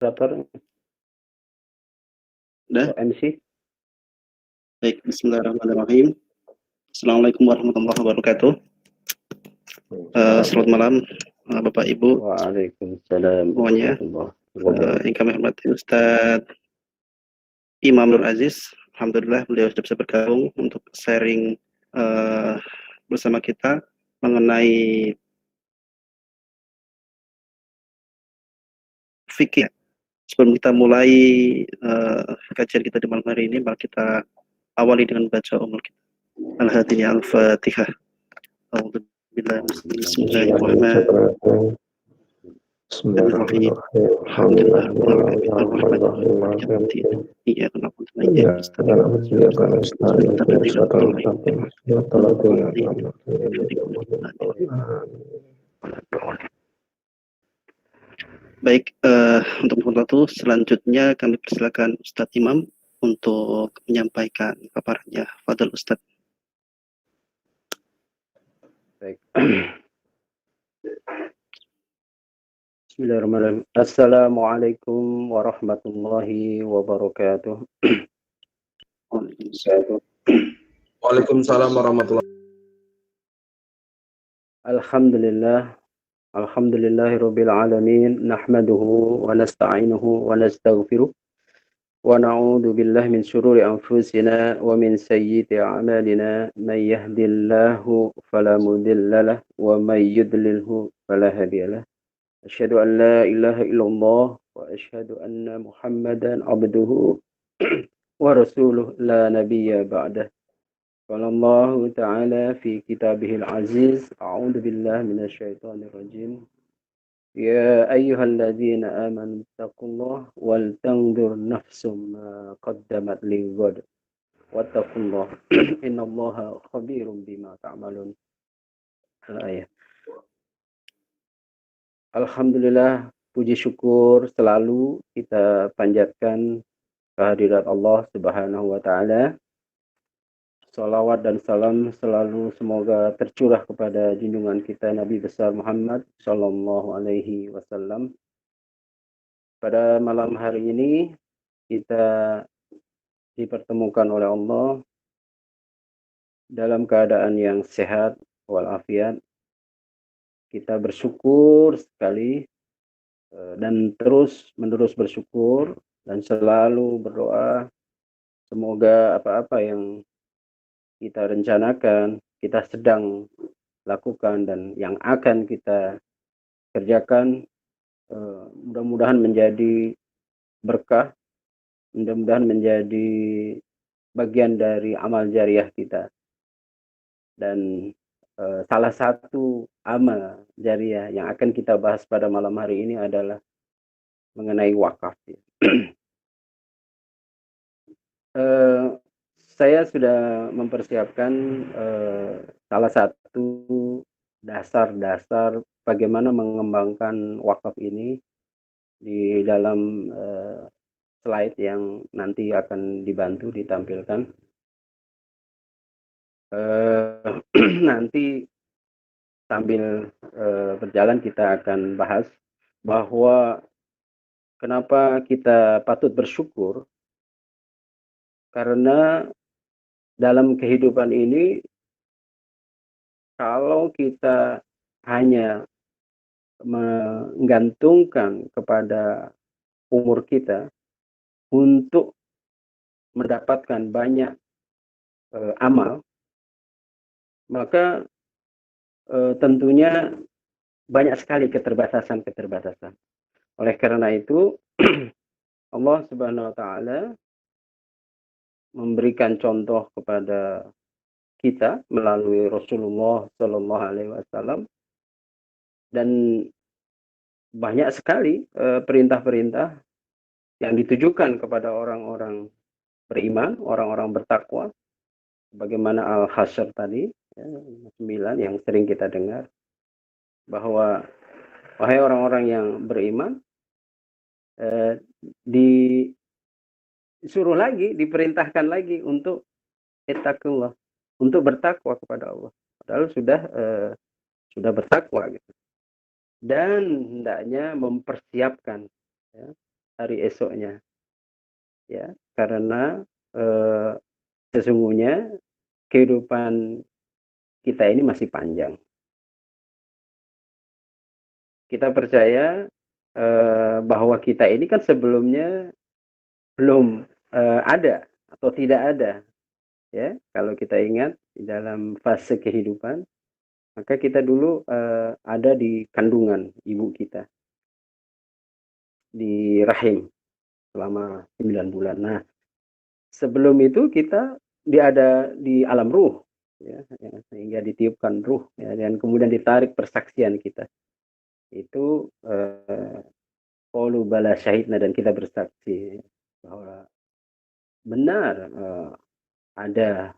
Operator Udah? atau MC. Baik, bismillahirrahmanirrahim. Assalamualaikum warahmatullahi wabarakatuh. Selamat malam, Bapak Ibu Waalaikumsalam semuanya. warahmatullahi wabarakatuh. Yang kami hormati Ustadz Imam Nur Aziz. Alhamdulillah beliau sudah bisa bergabung untuk sharing bersama kita mengenai fikih. Sebelum kita mulai kajian kita di malam hari ini, mari kita awali dengan baca umul kita. Al-Hadiyah Al-Fatihah. Bismillahirrahmanirrahim. Baik, untuk membantu selanjutnya kami persilakan Ustadz Imam untuk menyampaikan paparannya. Fadhil Ustadz. Baik. Bismillahirrahmanirrahim. Assalamualaikum warahmatullahi wabarakatuh. Waalaikumsalam warahmatullahi wabarakatuh. Alhamdulillahirabbil alamin, nahmaduhu wa nasta'inuhu wa nastaghfiruh wa na'udzu billahi min syururi anfusina wa min sayyiati a'malina, may yahdihillahu fala mudhillalah wa may yudlilhu fala hadiyalah. Asyhadu an la ilaha illallah wa asyhadu anna Muhammadan abduhu wa rasuluh la nabiyya ba'dah. Qala Allah ta'ala fi kitabihil aziz, a'udzu billahi minasyaitonir rajim. Ya ayyuhalladzina amanu taqullaha wal tanzur nafsum ma qaddamat lighad. Wattaqullaha innallaha khabirum bima ta'malun. Al-ayah. Alhamdulillah, puji syukur selalu kita panjatkan kehadirat Allah Subhanahu wa taala. Salawat dan salam selalu semoga tercurah kepada junjungan kita Nabi besar Muhammad sallallahu alaihi wasallam. Pada malam hari ini kita dipertemukan oleh Allah dalam keadaan yang sehat walafiat. Kita bersyukur sekali dan terus-menerus bersyukur dan selalu berdoa semoga apa-apa yang kita rencanakan, kita sedang lakukan dan yang akan kita kerjakan mudah-mudahan menjadi berkah, mudah-mudahan menjadi bagian dari amal jariah kita. Dan salah satu amal jariah yang akan kita bahas pada malam hari ini adalah mengenai wakaf. Saya sudah mempersiapkan salah satu dasar-dasar bagaimana mengembangkan wakaf ini di dalam slide yang nanti akan dibantu ditampilkan. Nanti sambil berjalan kita akan bahas bahwa kenapa kita patut bersyukur, karena dalam kehidupan ini kalau kita hanya menggantungkan kepada umur kita untuk mendapatkan banyak amal, maka tentunya banyak sekali keterbatasan. Oleh karena itu Allah Subhanahu wa taala memberikan contoh kepada kita melalui Rasulullah Shallallahu Alaihi Wasallam, dan banyak sekali perintah-perintah yang ditujukan kepada orang-orang beriman, orang-orang bertakwa, bagaimana Al-Hasyr tadi, 9 yang sering kita dengar, bahwa wahai orang-orang yang beriman, disuruh lagi, diperintahkan lagi untuk ittaqullah, untuk bertakwa kepada Allah. Padahal sudah bertakwa gitu. Dan hendaknya mempersiapkan hari esoknya, ya, karena sesungguhnya kehidupan kita ini masih panjang. Kita percaya bahwa kita ini kan sebelumnya belum ada atau tidak ada, ya. Kalau kita ingat di dalam fase kehidupan, maka kita dulu ada di kandungan ibu kita, di rahim selama 9 bulan. Nah, sebelum itu kita ada di alam ruh, ya, sehingga ditiupkan ruh, ya, dan kemudian ditarik persaksian kita. Itu qalu bala syahidna, dan kita bersaksi bahwa benar ada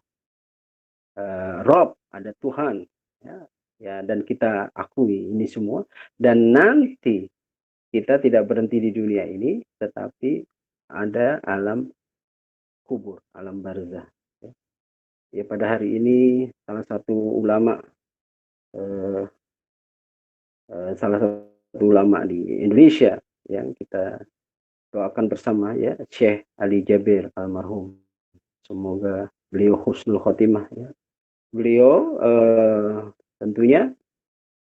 Rob, ada Tuhan, ya, ya, dan kita akui ini semua, dan nanti kita tidak berhenti di dunia ini, tetapi ada alam kubur, alam barzah. Ya, ya, pada hari ini salah satu ulama eh, salah satu ulama di Indonesia yang kita doakan bersama, ya, Syekh Ali Jabir almarhum. Semoga beliau husnul khotimah, ya. Beliau tentunya,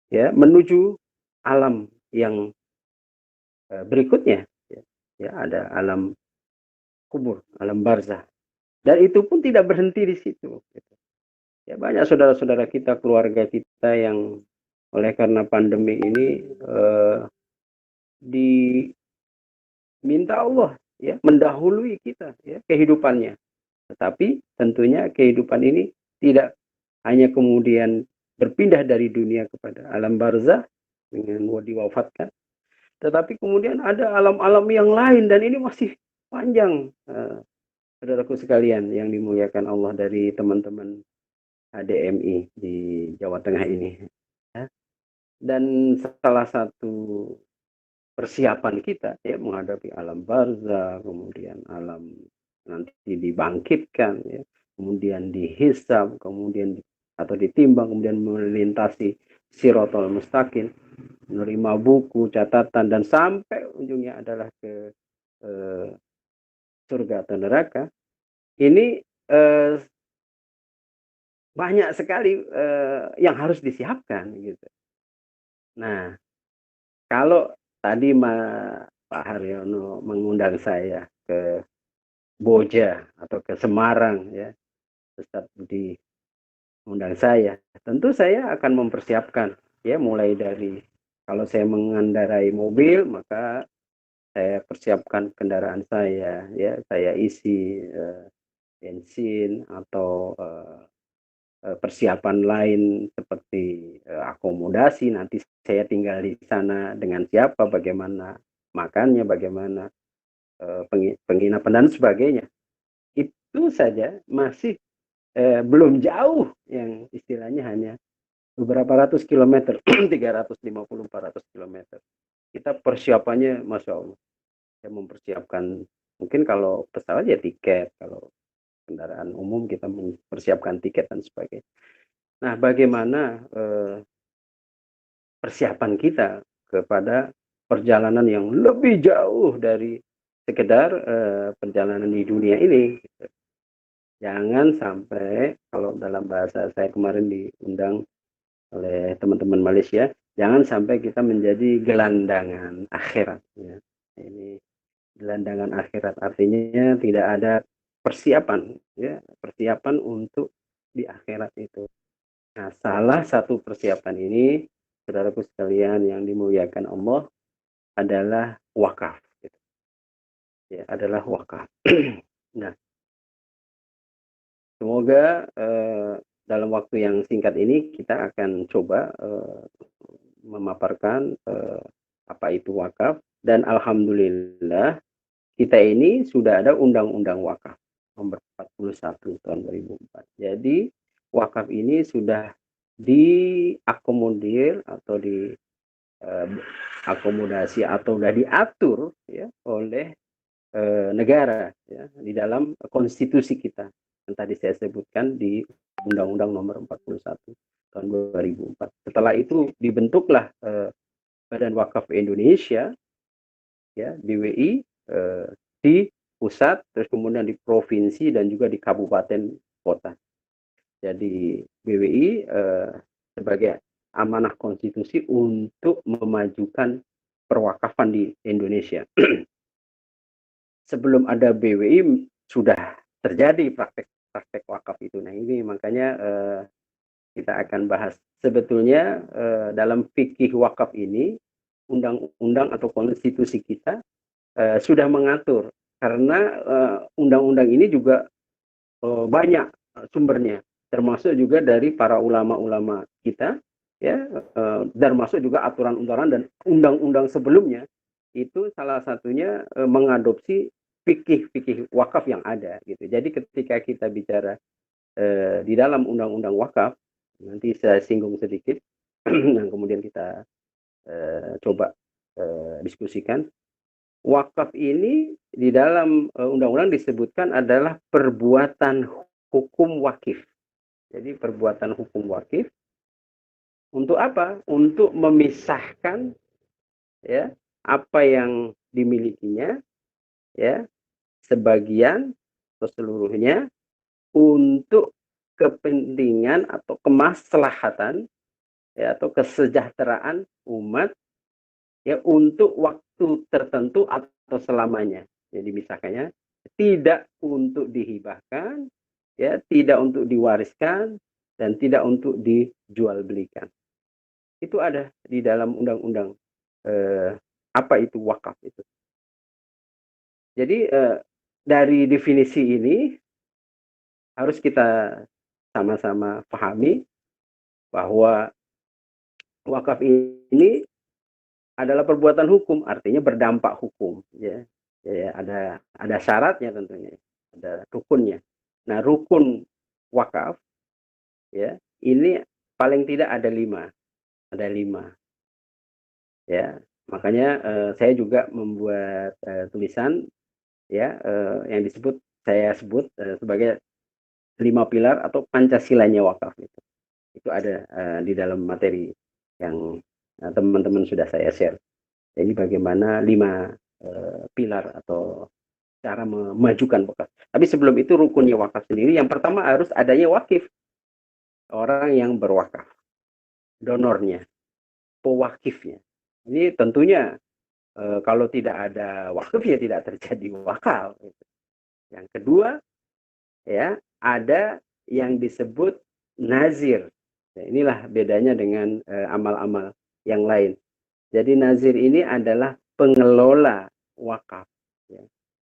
ya, menuju alam yang berikutnya, ya, ya, ada alam kubur, alam barzah. Dan itu pun tidak berhenti di situ. Gitu. Ya, banyak saudara-saudara kita, keluarga kita yang oleh karena pandemi ini diminta Allah, ya, mendahului kita, ya, kehidupannya. Tetapi tentunya kehidupan ini tidak hanya kemudian berpindah dari dunia kepada alam barzah dengan diwafatkan, tetapi kemudian ada alam-alam yang lain, dan ini masih panjang, saudaraku sekalian yang dimuliakan Allah, dari teman-teman HDMI di Jawa Tengah ini. Ya. Dan salah satu persiapan kita, ya, menghadapi alam barzah, kemudian alam nanti dibangkitkan, ya, kemudian dihisab, kemudian atau ditimbang, kemudian melintasi sirotol mustaqim, menerima buku, catatan, dan sampai ujungnya adalah ke surga atau neraka. Ini banyak sekali yang harus disiapkan, gitu. Nah, kalau tadi Pak Haryono mengundang saya ke Boja atau ke Semarang, ya, Ustadz Budi mengundang saya, tentu saya akan mempersiapkan, ya, mulai dari kalau saya mengendarai mobil, maka saya persiapkan kendaraan saya, ya, saya isi bensin atau persiapan lain seperti akomodasi, nanti saya tinggal di sana dengan siapa, bagaimana makannya, bagaimana penginapan dan sebagainya. Itu saja masih belum jauh, yang istilahnya hanya beberapa ratus kilometer, 350, 400 kilometer. Kita persiapannya, Masya Allah. Saya mempersiapkan, mungkin kalau pesawat ya tiket, kalau kendaraan umum kita mempersiapkan tiket dan sebagainya. Nah, bagaimana persiapan kita kepada perjalanan yang lebih jauh dari sekedar perjalanan di dunia ini. Gitu. Jangan sampai, kalau dalam bahasa saya kemarin diundang oleh teman-teman Malaysia, jangan sampai kita menjadi gelandangan akhirat. Ya. Ini gelandangan akhirat artinya tidak ada persiapan, ya, persiapan untuk di akhirat itu. Nah, salah satu persiapan ini, saudaraku sekalian yang dimuliakan Allah, adalah wakaf. Gitu. Ya, adalah wakaf. Nah, semoga dalam waktu yang singkat ini kita akan coba memaparkan apa itu wakaf, dan alhamdulillah kita ini sudah ada undang-undang wakaf nomor 41 tahun 2004. Jadi wakaf ini sudah diakomodir atau diakomodasi atau sudah diatur, ya, oleh negara, ya, di dalam konstitusi kita yang tadi saya sebutkan di Undang-Undang nomor 41 tahun 2004. Setelah itu dibentuklah Badan Wakaf Indonesia, ya, BWI, pusat, terus kemudian di provinsi dan juga di kabupaten kota. Jadi BWI sebagai amanah konstitusi untuk memajukan perwakafan di Indonesia. Sebelum ada BWI sudah terjadi praktek wakaf itu. Nah ini makanya kita akan bahas. Sebetulnya dalam fikih wakaf ini, undang-undang atau konstitusi kita sudah mengatur. Karena undang-undang ini juga banyak sumbernya, termasuk juga dari para ulama-ulama kita, ya, termasuk juga aturan-aturan dan undang-undang sebelumnya. Itu salah satunya mengadopsi fikih-fikih wakaf yang ada gitu. Jadi ketika kita bicara di dalam undang-undang wakaf, nanti saya singgung sedikit dan kemudian kita coba diskusikan. Wakaf ini di dalam undang-undang disebutkan adalah perbuatan hukum wakif. Jadi perbuatan hukum wakif untuk apa? Untuk memisahkan ya apa yang dimilikinya, ya, sebagian atau seluruhnya untuk kepentingan atau kemaslahatan, ya, atau kesejahteraan umat, ya, untuk waktu tertentu atau selamanya. Jadi misalnya tidak untuk dihibahkan, ya, tidak untuk diwariskan, dan tidak untuk dijual belikan. Itu ada di dalam undang-undang apa itu wakaf itu. Jadi dari definisi ini harus kita sama-sama pahami bahwa wakaf ini adalah perbuatan hukum, artinya berdampak hukum, ya. Ya, ada syaratnya tentunya, ada rukunnya. Nah, rukun wakaf, ya, ini paling tidak ada 5, ya. Makanya saya juga membuat tulisan, ya, yang saya sebut sebagai 5 pilar atau Pancasilanya wakaf itu. Itu ada di dalam materi yang teman-teman sudah saya share. Jadi bagaimana 5 pilar atau cara memajukan wakaf. Tapi sebelum itu rukunnya wakaf sendiri, yang pertama harus adanya wakif, orang yang berwakaf, donornya, pewakifnya. Ini tentunya kalau tidak ada wakaf ya tidak terjadi wakaf. Yang kedua, ya, ada yang disebut nazir. Nah, inilah bedanya dengan amal-amal yang lain. Jadi nazir ini adalah pengelola wakaf, ya.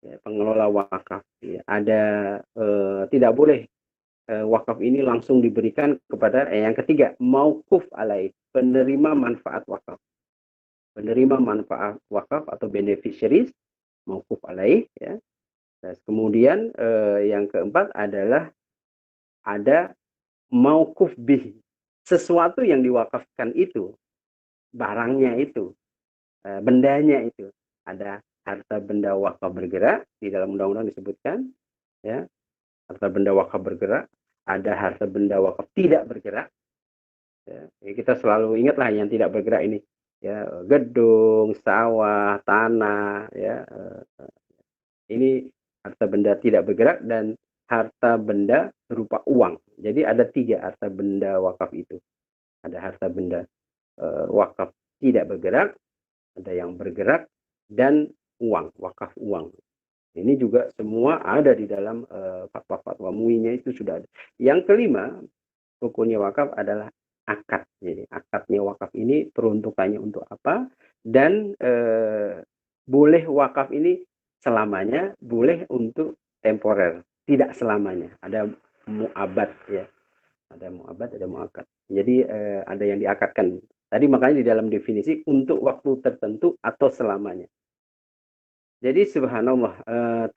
Ya, pengelola wakaf. Ya. Ada tidak boleh wakaf ini langsung diberikan kepada yang ketiga, mauquf alaih, penerima manfaat wakaf. Penerima manfaat wakaf atau beneficiaries, mauquf alaih, ya. Dan kemudian yang keempat adalah ada mauquf bih, sesuatu yang diwakafkan itu, barangnya itu, bendanya itu. Ada harta benda wakaf bergerak, di dalam undang-undang disebutkan, ya, harta benda wakaf bergerak, ada harta benda wakaf tidak bergerak, ya. Kita selalu ingatlah yang tidak bergerak ini, ya, gedung, sawah, tanah, ya, ini harta benda tidak bergerak dan harta benda berupa uang. Jadi ada 3 harta benda wakaf itu. Ada harta benda wakaf tidak bergerak, ada yang bergerak, dan uang, wakaf uang. Ini juga semua ada di dalam fatwa-fatwa MUI-nya itu sudah ada. Yang kelima, rukunnya wakaf adalah akad. Jadi akadnya wakaf ini peruntukannya untuk apa, dan boleh wakaf ini selamanya, boleh untuk temporer, tidak selamanya. Ada mu'abad, ya. Ada mu'abad, ada mu'akad. Jadi ada yang diakadkan. Tadi makanya di dalam definisi untuk waktu tertentu atau selamanya. Jadi subhanallah,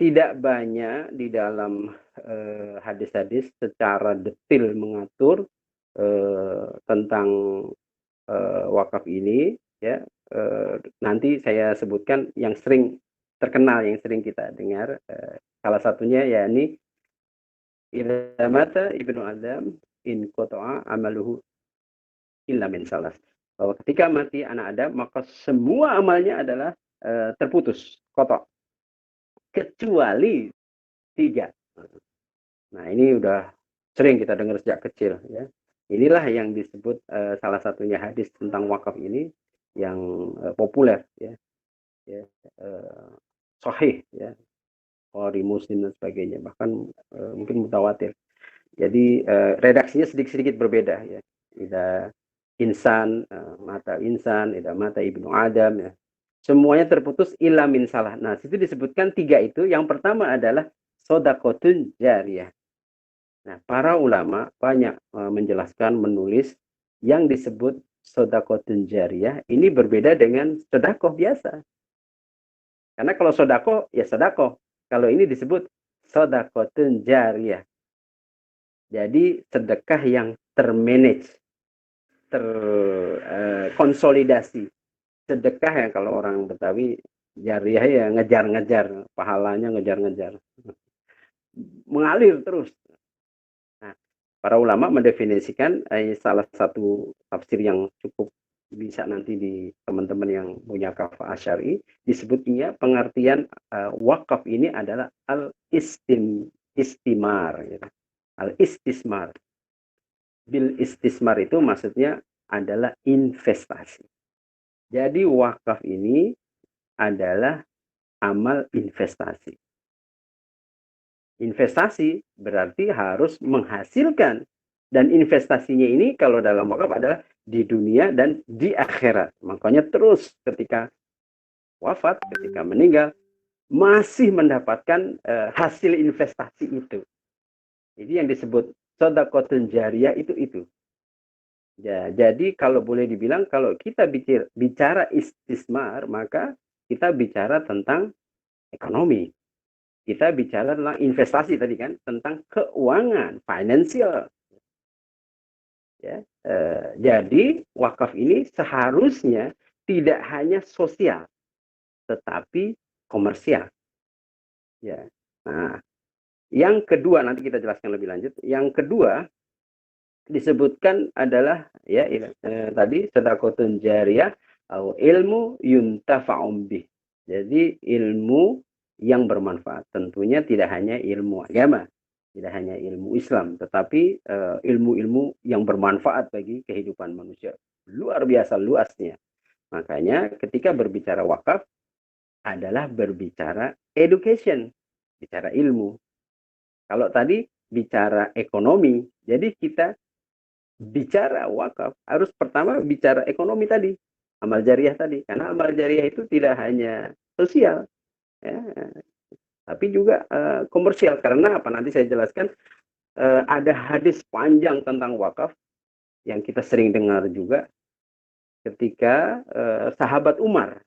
tidak banyak di dalam hadis-hadis secara detail mengatur tentang wakaf ini, ya. Nanti saya sebutkan yang sering terkenal, yang sering kita dengar. Salah satunya yakni idza mata ibnu Adam in qata'a amaluhu illa min salas. Bahwa ketika mati anak Adam, maka semua amalnya adalah terputus, kotor. kecuali 3. Nah, ini udah sering kita dengar sejak kecil ya. Inilah yang disebut salah satunya hadis tentang wakaf ini yang populer ya. Ya, sahih ya. Bukhari, Muslim dan sebagainya, bahkan mungkin mutawatir. Jadi redaksinya sedikit-sedikit berbeda ya. Ida insan, mata insan, ida mata ibnu Adam ya. Semuanya terputus illa min salah. Nah, situ disebutkan 3 itu. Yang pertama adalah sodakotun jariyah. Nah, para ulama banyak menjelaskan, menulis yang disebut sodakotun jariyah ini berbeda dengan sodakoh biasa. Karena kalau sodakoh, ya sodakoh. Kalau ini disebut sodakotun jariyah. Jadi sedekah yang termanage, terkonsolidasi. Sedekah yang kalau orang Betawi jariyah ya ngejar-ngejar, pahalanya ngejar-ngejar. Mengalir terus. Nah, para ulama mendefinisikan salah satu tafsir yang cukup bisa nanti di teman-teman yang punya kafah asyari disebutnya pengertian wakaf ini adalah istimar gitu. Al-istismar. Bil istismar itu maksudnya adalah investasi. Jadi wakaf ini adalah amal investasi. Investasi berarti harus menghasilkan. Dan investasinya ini kalau dalam wakaf adalah di dunia dan di akhirat. Makanya terus ketika wafat, ketika meninggal, masih mendapatkan hasil investasi itu. Jadi yang disebut sedekahun jariyah itu. Ya, jadi kalau boleh dibilang kalau kita bicara istismar, maka kita bicara tentang ekonomi. Kita bicara tentang investasi tadi kan, tentang keuangan, finansial. Ya, jadi wakaf ini seharusnya tidak hanya sosial, tetapi komersial. Ya. Nah, yang kedua nanti kita jelaskan lebih lanjut. Yang kedua disebutkan adalah ya tadi sedekahun jariyah atau ilmu yuntafa'um bih. Jadi ilmu yang bermanfaat. Tentunya tidak hanya ilmu agama, tidak hanya ilmu Islam, tetapi ilmu-ilmu yang bermanfaat bagi kehidupan manusia. Luar biasa luasnya. Makanya ketika berbicara wakaf adalah berbicara education, bicara ilmu. Kalau tadi bicara ekonomi, jadi kita bicara wakaf harus pertama bicara ekonomi tadi, amal jariah tadi, karena amal jariah itu tidak hanya sosial ya, tapi juga komersial. Karena apa, nanti saya jelaskan. Ada hadis panjang tentang wakaf yang kita sering dengar juga ketika sahabat Umar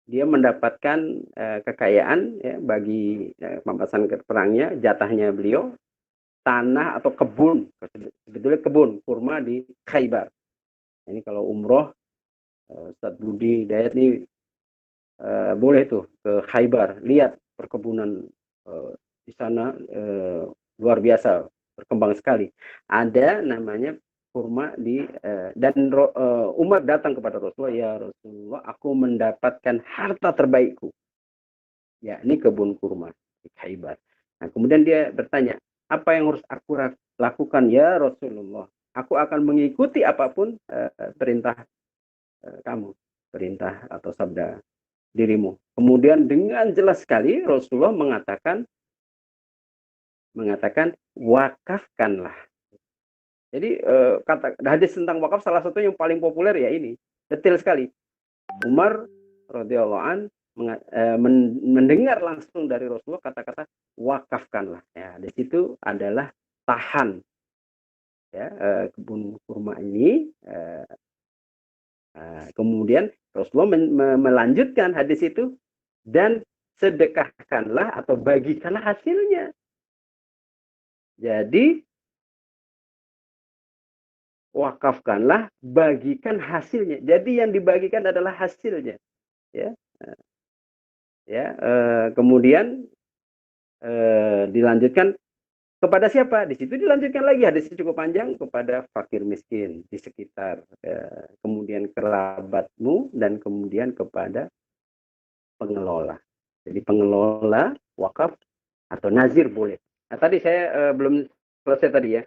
dia mendapatkan kekayaan ya, bagi pemasan perangnya, jatahnya beliau tanah atau kebun, sebetulnya kebun kurma di Khaybar. Ini kalau umroh Ustadz Budi Dayat ini boleh tuh ke Khaybar, lihat perkebunan di sana luar biasa, berkembang sekali. Ada namanya kurma di dan Umar datang kepada Rasulullah, ya Rasulullah, aku mendapatkan harta terbaikku, yakni kebun kurma di Khaybar. Nah, kemudian dia bertanya, apa yang harus aku lakukan ya Rasulullah? Aku akan mengikuti apapun perintah kamu, perintah atau sabda dirimu. Kemudian dengan jelas sekali Rasulullah mengatakan wakafkanlah. Jadi kata hadis tentang wakaf salah satu yang paling populer ya ini, detail sekali. Umar radhiyallahu an mendengar langsung dari Rasulullah kata-kata wakafkanlah. Ya, di situ adalah tahan ya kebun kurma ini. Kemudian Rasulullah melanjutkan hadis itu, dan sedekahkanlah atau bagikanlah hasilnya. Jadi wakafkanlah, bagikan hasilnya. Jadi yang dibagikan adalah hasilnya. Ya, kemudian dilanjutkan kepada siapa? Di situ dilanjutkan lagi hadis itu cukup panjang, kepada fakir miskin di sekitar, kemudian kerabatmu, dan kemudian kepada pengelola. Jadi pengelola wakaf atau nazir boleh. Nah, tadi saya belum selesai tadi ya,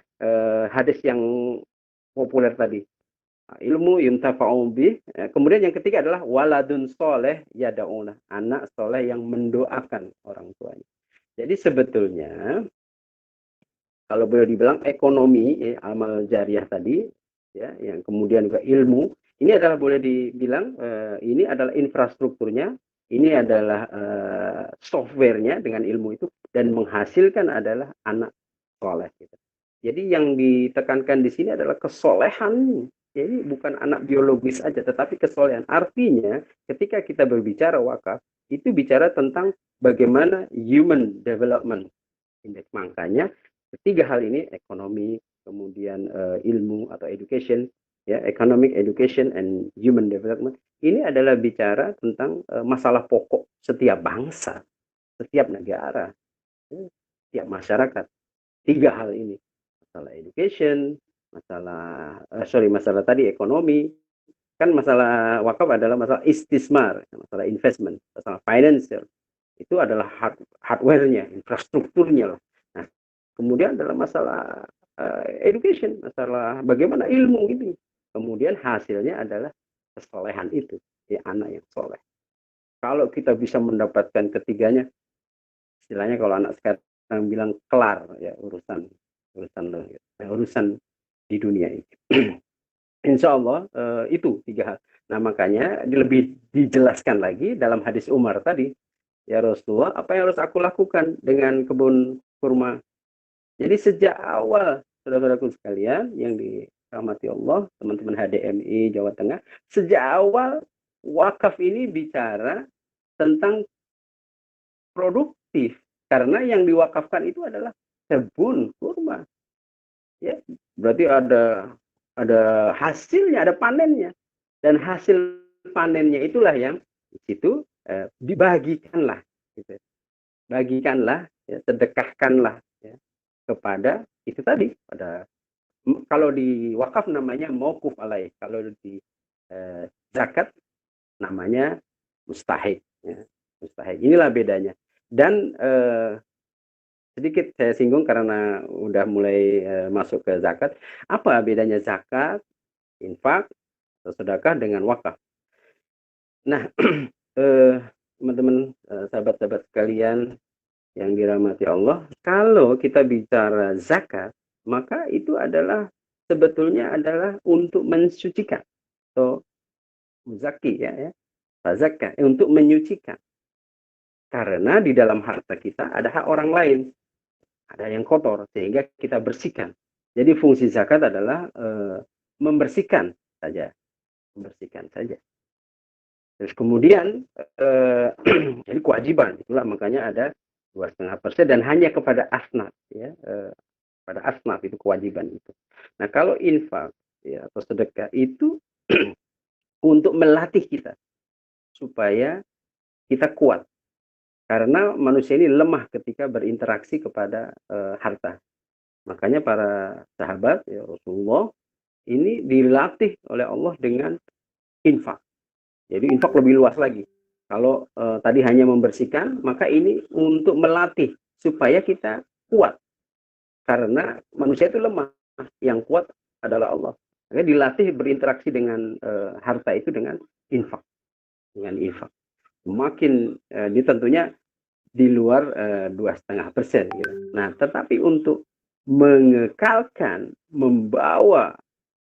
hadis yang populer tadi. Ilmu yuntafa'u bih. Kemudian yang ketiga adalah waladun soleh yada'una, anak soleh yang mendoakan orang tuanya. Jadi sebetulnya kalau boleh dibilang ekonomi, amal jariah tadi, ya, yang kemudian juga ilmu, ini adalah boleh dibilang ini adalah infrastrukturnya, ini adalah softwarenya dengan ilmu itu, dan menghasilkan adalah anak soleh. Gitu. Jadi yang ditekankan di sini adalah kesolehan. Jadi bukan anak biologis aja, tetapi kesolehan. Artinya ketika kita berbicara wakaf, itu bicara tentang bagaimana human development index. Makanya ketiga hal ini, ekonomi, kemudian ilmu atau education, ya, economic, education, and human development, ini adalah bicara tentang masalah pokok setiap bangsa, setiap negara, setiap masyarakat. Tiga hal ini, masalah education, masalah tadi ekonomi, kan masalah wakaf adalah masalah istismar, masalah investment, masalah financial, itu adalah hardware-nya, infrastrukturnya lah. Nah, kemudian adalah masalah education, masalah bagaimana ilmu ini. Kemudian hasilnya adalah kesolehan itu, ya, anak yang soleh. Kalau kita bisa mendapatkan ketiganya, istilahnya kalau anak sekarang bilang kelar ya urusan di dunia ini. Insya Allah itu tiga hal. Nah makanya lebih dijelaskan lagi dalam hadis Umar tadi. Ya Rasulullah, apa yang harus aku lakukan dengan kebun kurma? Jadi sejak awal, saudara-saudaraku sekalian yang dirahmati Allah, teman-teman HDMI Jawa Tengah, sejak awal wakaf ini bicara tentang produktif. Karena yang diwakafkan itu adalah kebun kurma. Ya, berarti ada hasilnya, ada panennya. Dan hasil panennya itulah yang di situ dibagikanlah. Gitu. Bagikanlah, ya, sedekahkanlah ya, kepada itu tadi, pada kalau di wakaf namanya mauquf alaih, kalau di zakat namanya mustahik. Ya. Mustahik. Inilah bedanya. Dan sedikit saya singgung karena udah mulai masuk ke zakat. Apa bedanya zakat, infak, atau sedekah dengan wakaf? Nah, teman-teman, sahabat-sahabat sekalian yang dirahmati Allah, kalau kita bicara zakat, maka itu adalah sebetulnya adalah untuk mensucikan atau muzaki ya, zakah untuk menyucikan. Karena di dalam harta kita ada hak orang lain, ada yang kotor sehingga kita bersihkan. Jadi fungsi zakat adalah membersihkan saja, membersihkan saja. Terus kemudian jadi kewajiban, itulah makanya ada 2,5% dan hanya kepada asnaf ya, pada asnaf itu kewajiban itu. Nah kalau infak ya, atau sedekah itu untuk melatih kita supaya kita kuat, karena manusia ini lemah ketika berinteraksi kepada harta. Makanya para sahabat ya Rasulullah ini dilatih oleh Allah dengan infak. Jadi infak lebih luas lagi. Kalau tadi hanya membersihkan, maka ini untuk melatih supaya kita kuat. Karena manusia itu lemah, yang kuat adalah Allah. Maka dilatih berinteraksi dengan harta itu dengan infak. Dengan infak. Makin tentunya di luar 2,5%. Gitu. Nah, tetapi untuk mengekalkan, membawa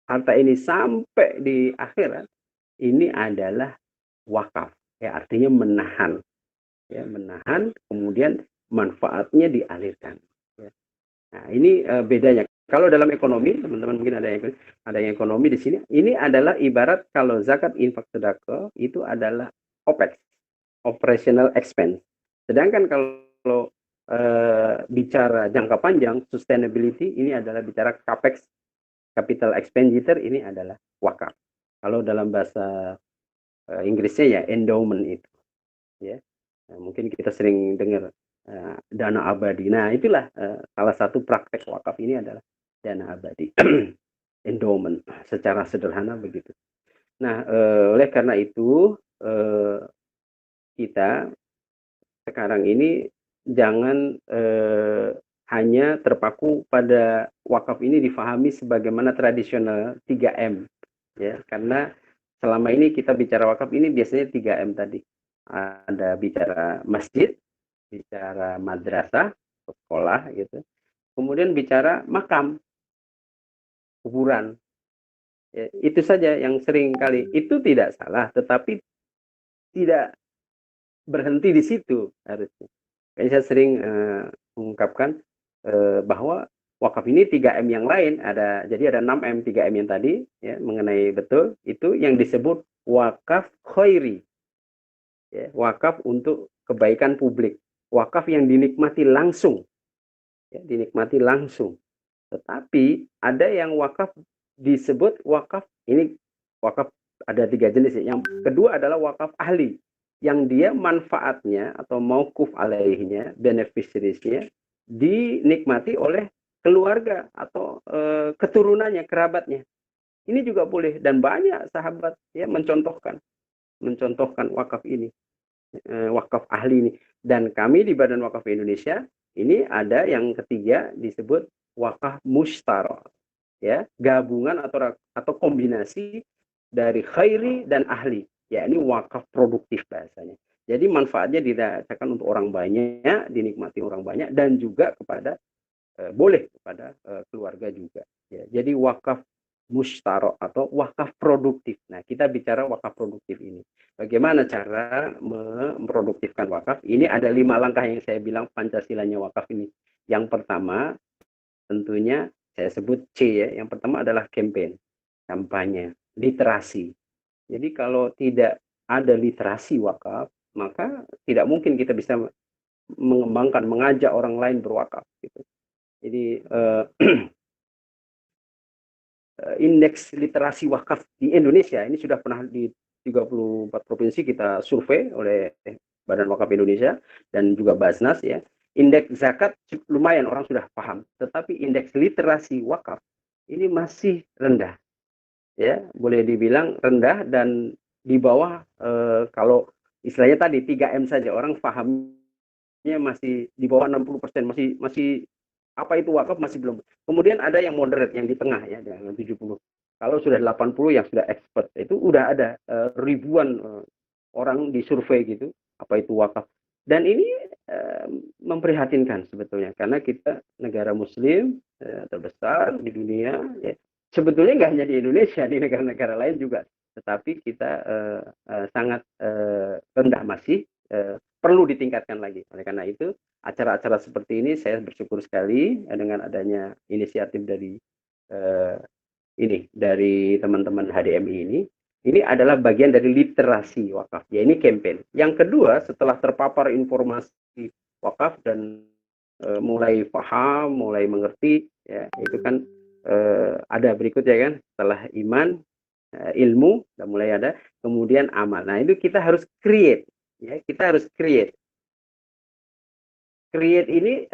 harta ini sampai di akhirat, ini adalah wakaf. Ya, artinya menahan. Ya, menahan, kemudian manfaatnya dialirkan. Ya. Nah, ini bedanya. Kalau dalam ekonomi, teman-teman mungkin ada yang ekonomi di sini. Ini adalah ibarat kalau zakat, infak, sedekah itu adalah OPEX, operational expense. Sedangkan kalau bicara jangka panjang, sustainability, ini adalah bicara CAPEX, capital expenditure, ini adalah wakaf. Kalau dalam bahasa Inggrisnya ya endowment itu. Ya. Nah, mungkin kita sering dengar dana abadi. Nah, itulah salah satu praktek wakaf ini adalah dana abadi. Endowment secara sederhana begitu. Nah, oleh karena itu kita sekarang ini jangan hanya terpaku pada wakaf ini difahami sebagaimana tradisional 3M ya, karena selama ini kita bicara wakaf ini biasanya 3M tadi. Ada bicara masjid, bicara madrasah, sekolah gitu. Kemudian bicara makam, kuburan. Ya, itu saja yang sering kali. Itu tidak salah, tetapi tidak berhenti di situ harusnya. Kayak saya sering mengungkapkan bahwa wakaf ini 3M yang lain ada, jadi ada 6M 3M yang tadi ya, mengenai betul itu yang disebut wakaf khairi ya, wakaf untuk kebaikan publik, wakaf yang dinikmati langsung ya, dinikmati langsung. Tetapi ada yang wakaf disebut wakaf ini, wakaf ada 3 jenis ya. Yang kedua adalah wakaf ahli yang dia manfaatnya atau mauquf alaihnya, beneficiariesnya dinikmati oleh keluarga atau keturunannya, kerabatnya. Ini juga boleh dan banyak sahabat ya mencontohkan wakaf ini, wakaf ahli ini. Dan kami di Badan Wakaf Indonesia ini ada yang ketiga disebut wakaf mustarak ya, gabungan atau kombinasi dari khairi dan ahli, ya ini wakaf produktif bahasanya. Jadi manfaatnya dirasakan untuk orang banyak, dinikmati orang banyak, dan juga kepada boleh kepada keluarga juga ya. Jadi wakaf mustarok atau wakaf produktif. Nah, kita bicara wakaf produktif ini. Bagaimana cara memproduktifkan wakaf? Ini ada 5 langkah yang saya bilang Pancasilanya wakaf ini. Yang pertama, tentunya saya sebut C ya. Yang pertama adalah campaign, kampanye, literasi. Jadi kalau tidak ada literasi wakaf, maka tidak mungkin kita bisa mengembangkan, mengajak orang lain berwakaf gitu. Jadi indeks literasi wakaf di Indonesia ini sudah pernah di 34 provinsi kita survei oleh Badan Wakaf Indonesia dan juga Basnas ya. Indeks zakat lumayan orang sudah paham, tetapi indeks literasi wakaf ini masih rendah. Ya, boleh dibilang rendah dan di bawah kalau istilahnya tadi 3M saja orang pahamnya masih di bawah 60%, masih apa itu wakaf masih belum. Kemudian ada yang moderate yang di tengah ya dengan 70. Kalau sudah 80 yang sudah expert itu udah ada ribuan orang di survei gitu apa itu wakaf. Dan ini memprihatinkan sebetulnya karena kita negara muslim terbesar di dunia ya. Sebetulnya nggak hanya di Indonesia, di negara-negara lain juga, tetapi kita sangat rendah masih, perlu ditingkatkan lagi. Oleh karena itu acara-acara seperti ini saya bersyukur sekali dengan adanya inisiatif dari dari teman-teman HDMI ini. Ini adalah bagian dari literasi wakaf. Ya ini campaign. Yang kedua, setelah terpapar informasi wakaf dan mulai paham, mulai mengerti, ya itu kan ada berikutnya kan, setelah iman, ilmu, dan mulai ada, kemudian amal. Nah itu kita harus create, ya kita harus create. Create ini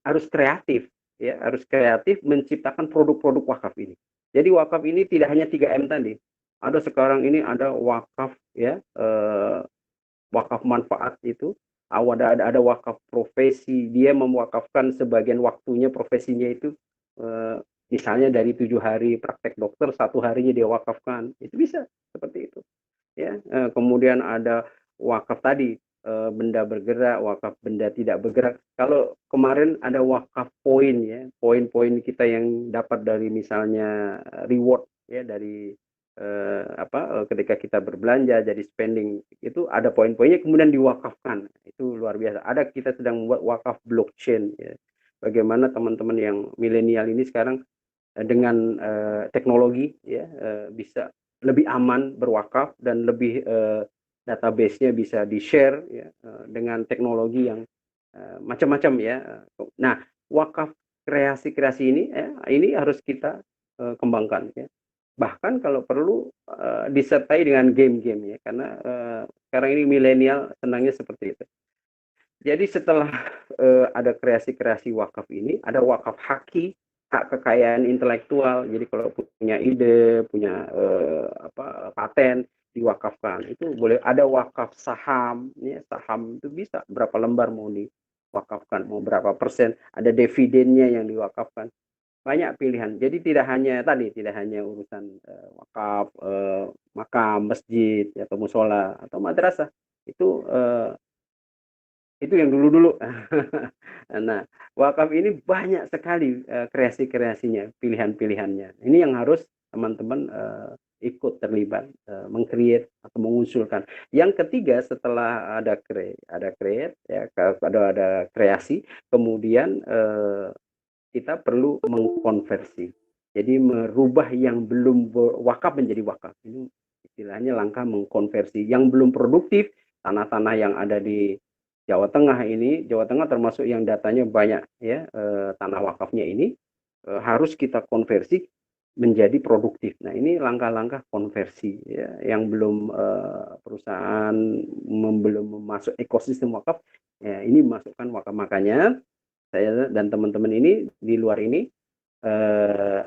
harus kreatif, ya harus kreatif menciptakan produk-produk wakaf ini. Jadi wakaf ini tidak hanya 3M tadi. Ada sekarang ini ada wakaf ya, wakaf manfaat itu. Ada wakaf profesi, dia mewakafkan sebagian waktunya profesinya itu misalnya dari 7 hari praktek dokter 1 harinya dia wakafkan, itu bisa seperti itu ya. Kemudian ada wakaf tadi benda bergerak, wakaf benda tidak bergerak. Kalau kemarin ada wakaf poin ya, poin-poin kita yang dapat dari misalnya reward ya dari ketika kita berbelanja jadi spending itu ada poin-poinnya kemudian diwakafkan, itu luar biasa. Ada kita sedang membuat wakaf blockchain ya. Bagaimana teman-teman yang milenial ini sekarang dengan teknologi ya bisa lebih aman berwakaf dan lebih database-nya bisa di-share ya dengan teknologi yang macam-macam ya. Nah, wakaf kreasi-kreasi ini harus kita kembangkan ya. Bahkan kalau perlu disertai dengan game-game ya, karena sekarang ini milenial senangnya seperti itu. Jadi setelah ada kreasi-kreasi wakaf ini, ada wakaf haki, hak kekayaan intelektual. Jadi kalau punya ide, punya paten, diwakafkan. Itu boleh ada wakaf saham, ya, saham itu bisa berapa lembar mau diwakafkan, mau berapa persen, ada dividennya yang diwakafkan. Banyak pilihan. Jadi tidak hanya urusan wakaf, makam, masjid, atau musola atau madrasah. Itu yang dulu-dulu. Nah, wakaf ini banyak sekali kreasi-kreasinya, pilihan-pilihannya. Ini yang harus teman-teman ikut terlibat, meng-create atau mengusulkan. Yang ketiga, setelah ada create, ya, ada kreasi, kemudian kita perlu mengkonversi. Jadi merubah yang belum wakaf menjadi wakaf. Ini istilahnya langkah mengkonversi. Yang belum produktif, tanah-tanah yang ada di Jawa Tengah ini, Jawa Tengah termasuk yang datanya banyak, ya, tanah wakafnya ini harus kita konversi menjadi produktif. Nah, ini langkah-langkah konversi, ya, yang belum perusahaan belum masuk ekosistem wakaf, ya, ini masukkan wakaf. Makanya saya dan teman-teman ini di luar ini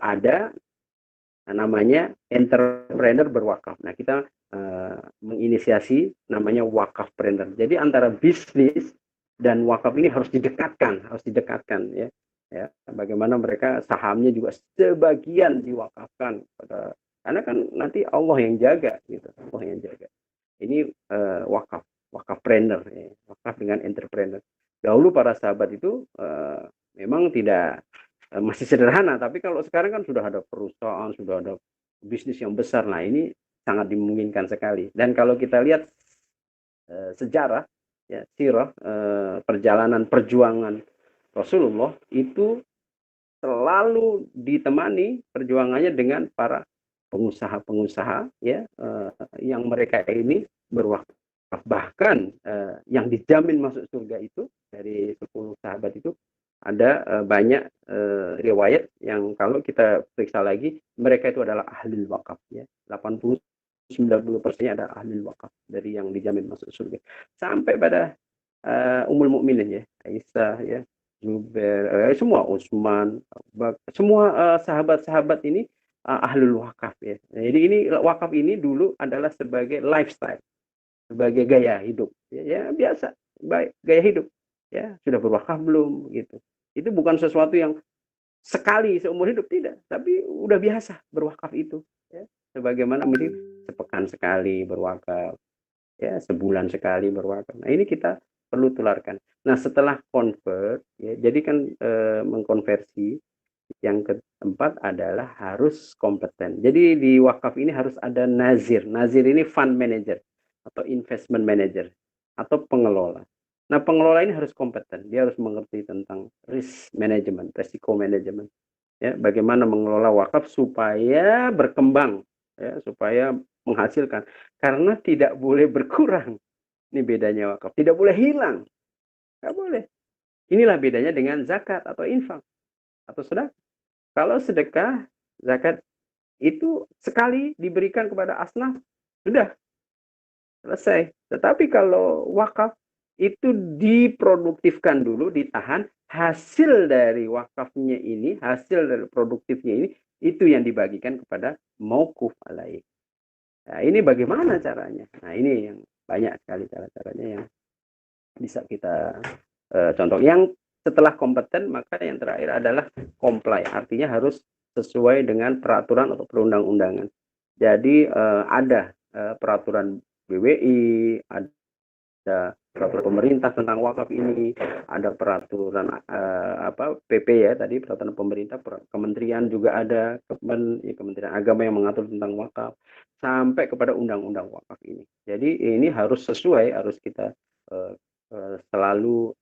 ada namanya entrepreneur berwakaf. Nah, kita menginisiasi namanya wakafpreneur. Jadi antara bisnis dan wakaf ini harus didekatkan, ya. Ya, bagaimana mereka sahamnya juga sebagian diwakafkan karena kan nanti Allah yang jaga, gitu. Allah yang jaga. Ini wakafpreneur, ya. Wakaf dengan entrepreneur. Dahulu para sahabat itu memang tidak masih sederhana, tapi kalau sekarang kan sudah ada perusahaan, sudah ada bisnis yang besar. Nah, ini sangat dimungkinkan sekali. Dan kalau kita lihat sejarah, ya, sirah, perjalanan perjuangan Rasulullah itu selalu ditemani perjuangannya dengan para pengusaha-pengusaha, ya, yang mereka ini berwakaf. Bahkan yang dijamin masuk surga itu dari 10 sahabat itu ada banyak riwayat yang kalau kita periksa lagi mereka itu adalah ahli wakaf, ya. 80-90% ada ahli wakaf dari yang dijamin masuk surga. Sampai pada Ummul Mukminin, ya, Aisyah, ya, Zubair, semua, Utsman, semua sahabat-sahabat ini ahlul wakaf, ya. Jadi ini wakaf ini dulu adalah sebagai lifestyle, sebagai gaya hidup, ya, ya biasa, baik gaya hidup, ya. Sudah berwakaf belum, gitu. Itu bukan sesuatu yang sekali seumur hidup, tidak, tapi udah biasa berwakaf itu, ya. Sebagaimana mungkin sepekan sekali berwakaf, ya, sebulan sekali berwakaf. Nah, ini kita perlu tularkan. Nah, setelah convert, ya, jadi kan mengkonversi, yang keempat adalah harus kompeten. Jadi di wakaf ini harus ada nazir. Nazir ini fund manager atau investment manager atau pengelola. Nah, pengelola ini harus kompeten. Dia harus mengerti tentang risk management, risiko manajemen. Ya, bagaimana mengelola wakaf supaya berkembang, ya, supaya menghasilkan. Karena tidak boleh berkurang. Ini bedanya wakaf. Tidak boleh hilang. Nggak boleh. Inilah bedanya dengan zakat atau infak atau sedekah. Kalau sedekah, zakat itu sekali diberikan kepada asnaf, sudah selesai. Tetapi kalau wakaf itu diproduktifkan dulu, ditahan, hasil dari wakafnya ini, hasil dari produktifnya ini, itu yang dibagikan kepada mauquf alaih. Nah, ini bagaimana caranya? Nah, ini yang banyak sekali cara-caranya yang bisa kita contoh. Yang setelah kompeten, maka yang terakhir adalah comply. Artinya harus sesuai dengan peraturan atau perundang-undangan. Jadi ada peraturan BWI, ada peraturan pemerintah tentang wakaf ini, ada peraturan PP, ya, tadi peraturan pemerintah, kementerian juga ada, Kementerian Agama yang mengatur tentang wakaf, sampai kepada undang-undang wakaf ini. Jadi ini harus sesuai, harus kita selalu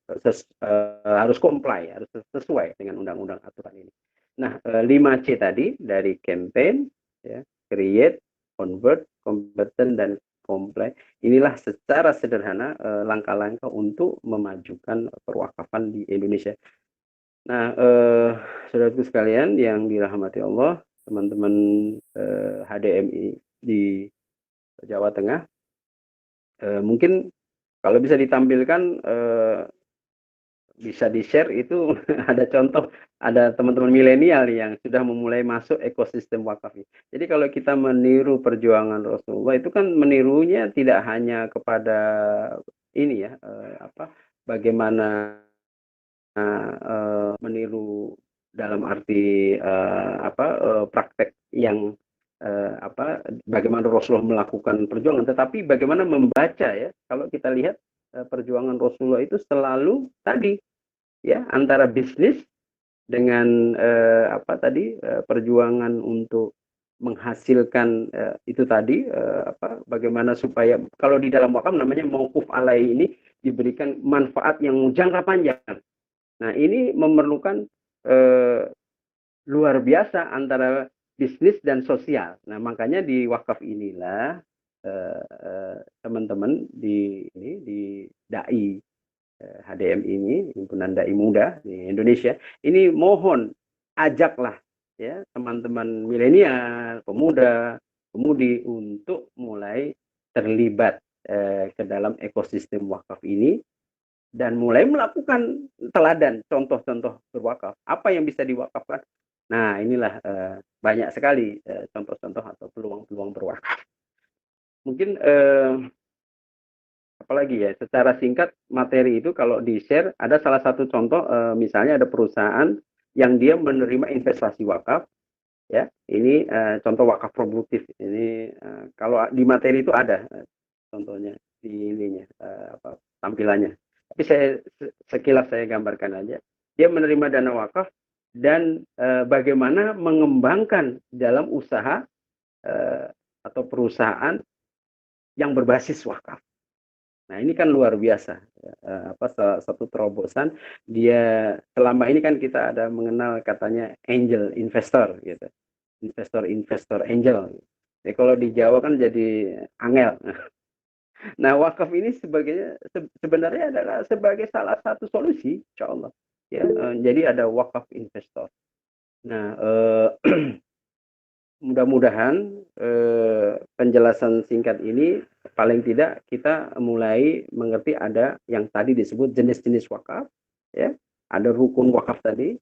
harus comply, harus sesuai dengan undang-undang aturan ini. Nah, 5C tadi dari campaign, ya, create, convert, kompeten, dan comply. Inilah secara sederhana langkah-langkah untuk memajukan perwakafan di Indonesia. Nah, saudaraku sekalian yang dirahmati Allah, teman-teman HDMI di Jawa Tengah, mungkin kalau bisa ditampilkan bisa di-share itu ada contoh, ada teman-teman milenial yang sudah memulai masuk ekosistem wakaf ini. Jadi kalau kita meniru perjuangan Rasulullah itu kan menirunya tidak hanya kepada ini ya, bagaimana meniru dalam arti praktek yang bagaimana Rasulullah melakukan perjuangan, tetapi bagaimana membaca ya. Kalau kita lihat perjuangan Rasulullah itu selalu tadi ya antara bisnis dengan perjuangan untuk menghasilkan itu tadi bagaimana supaya kalau di dalam wakaf namanya mauquf alai ini diberikan manfaat yang jangka panjang. Nah, ini memerlukan luar biasa antara bisnis dan sosial. Nah, makanya di wakaf inilah teman-teman di DAI HDM ini, Himpunan Dai Muda di Indonesia, ini mohon ajaklah ya teman-teman milenial, pemuda, pemudi untuk mulai terlibat ke dalam ekosistem wakaf ini dan mulai melakukan teladan, contoh-contoh berwakaf. Apa yang bisa diwakafkan? Nah, inilah banyak sekali contoh-contoh atau peluang-peluang berwakaf. Mungkin apalagi ya, secara singkat materi itu kalau di-share, ada salah satu contoh, misalnya ada perusahaan yang dia menerima investasi wakaf, ya, ini contoh wakaf produktif. Ini kalau di materi itu ada contohnya di ininya, tampilannya. Tapi sekilas saya gambarkan aja. Dia menerima dana wakaf dan bagaimana mengembangkan dalam usaha atau perusahaan yang berbasis wakaf. Nah, ini kan luar biasa. Satu terobosan. Dia selama ini kan kita ada mengenal katanya angel investor gitu. Investor angel. Jadi kalau di Jawa kan jadi angel. Nah, wakaf ini sebenarnya adalah sebagai salah satu solusi, insya Allah. Ya, jadi ada wakaf investor. Nah, mudah-mudahan penjelasan singkat ini paling tidak kita mulai mengerti ada yang tadi disebut jenis-jenis wakaf, ya, ada rukun wakaf tadi,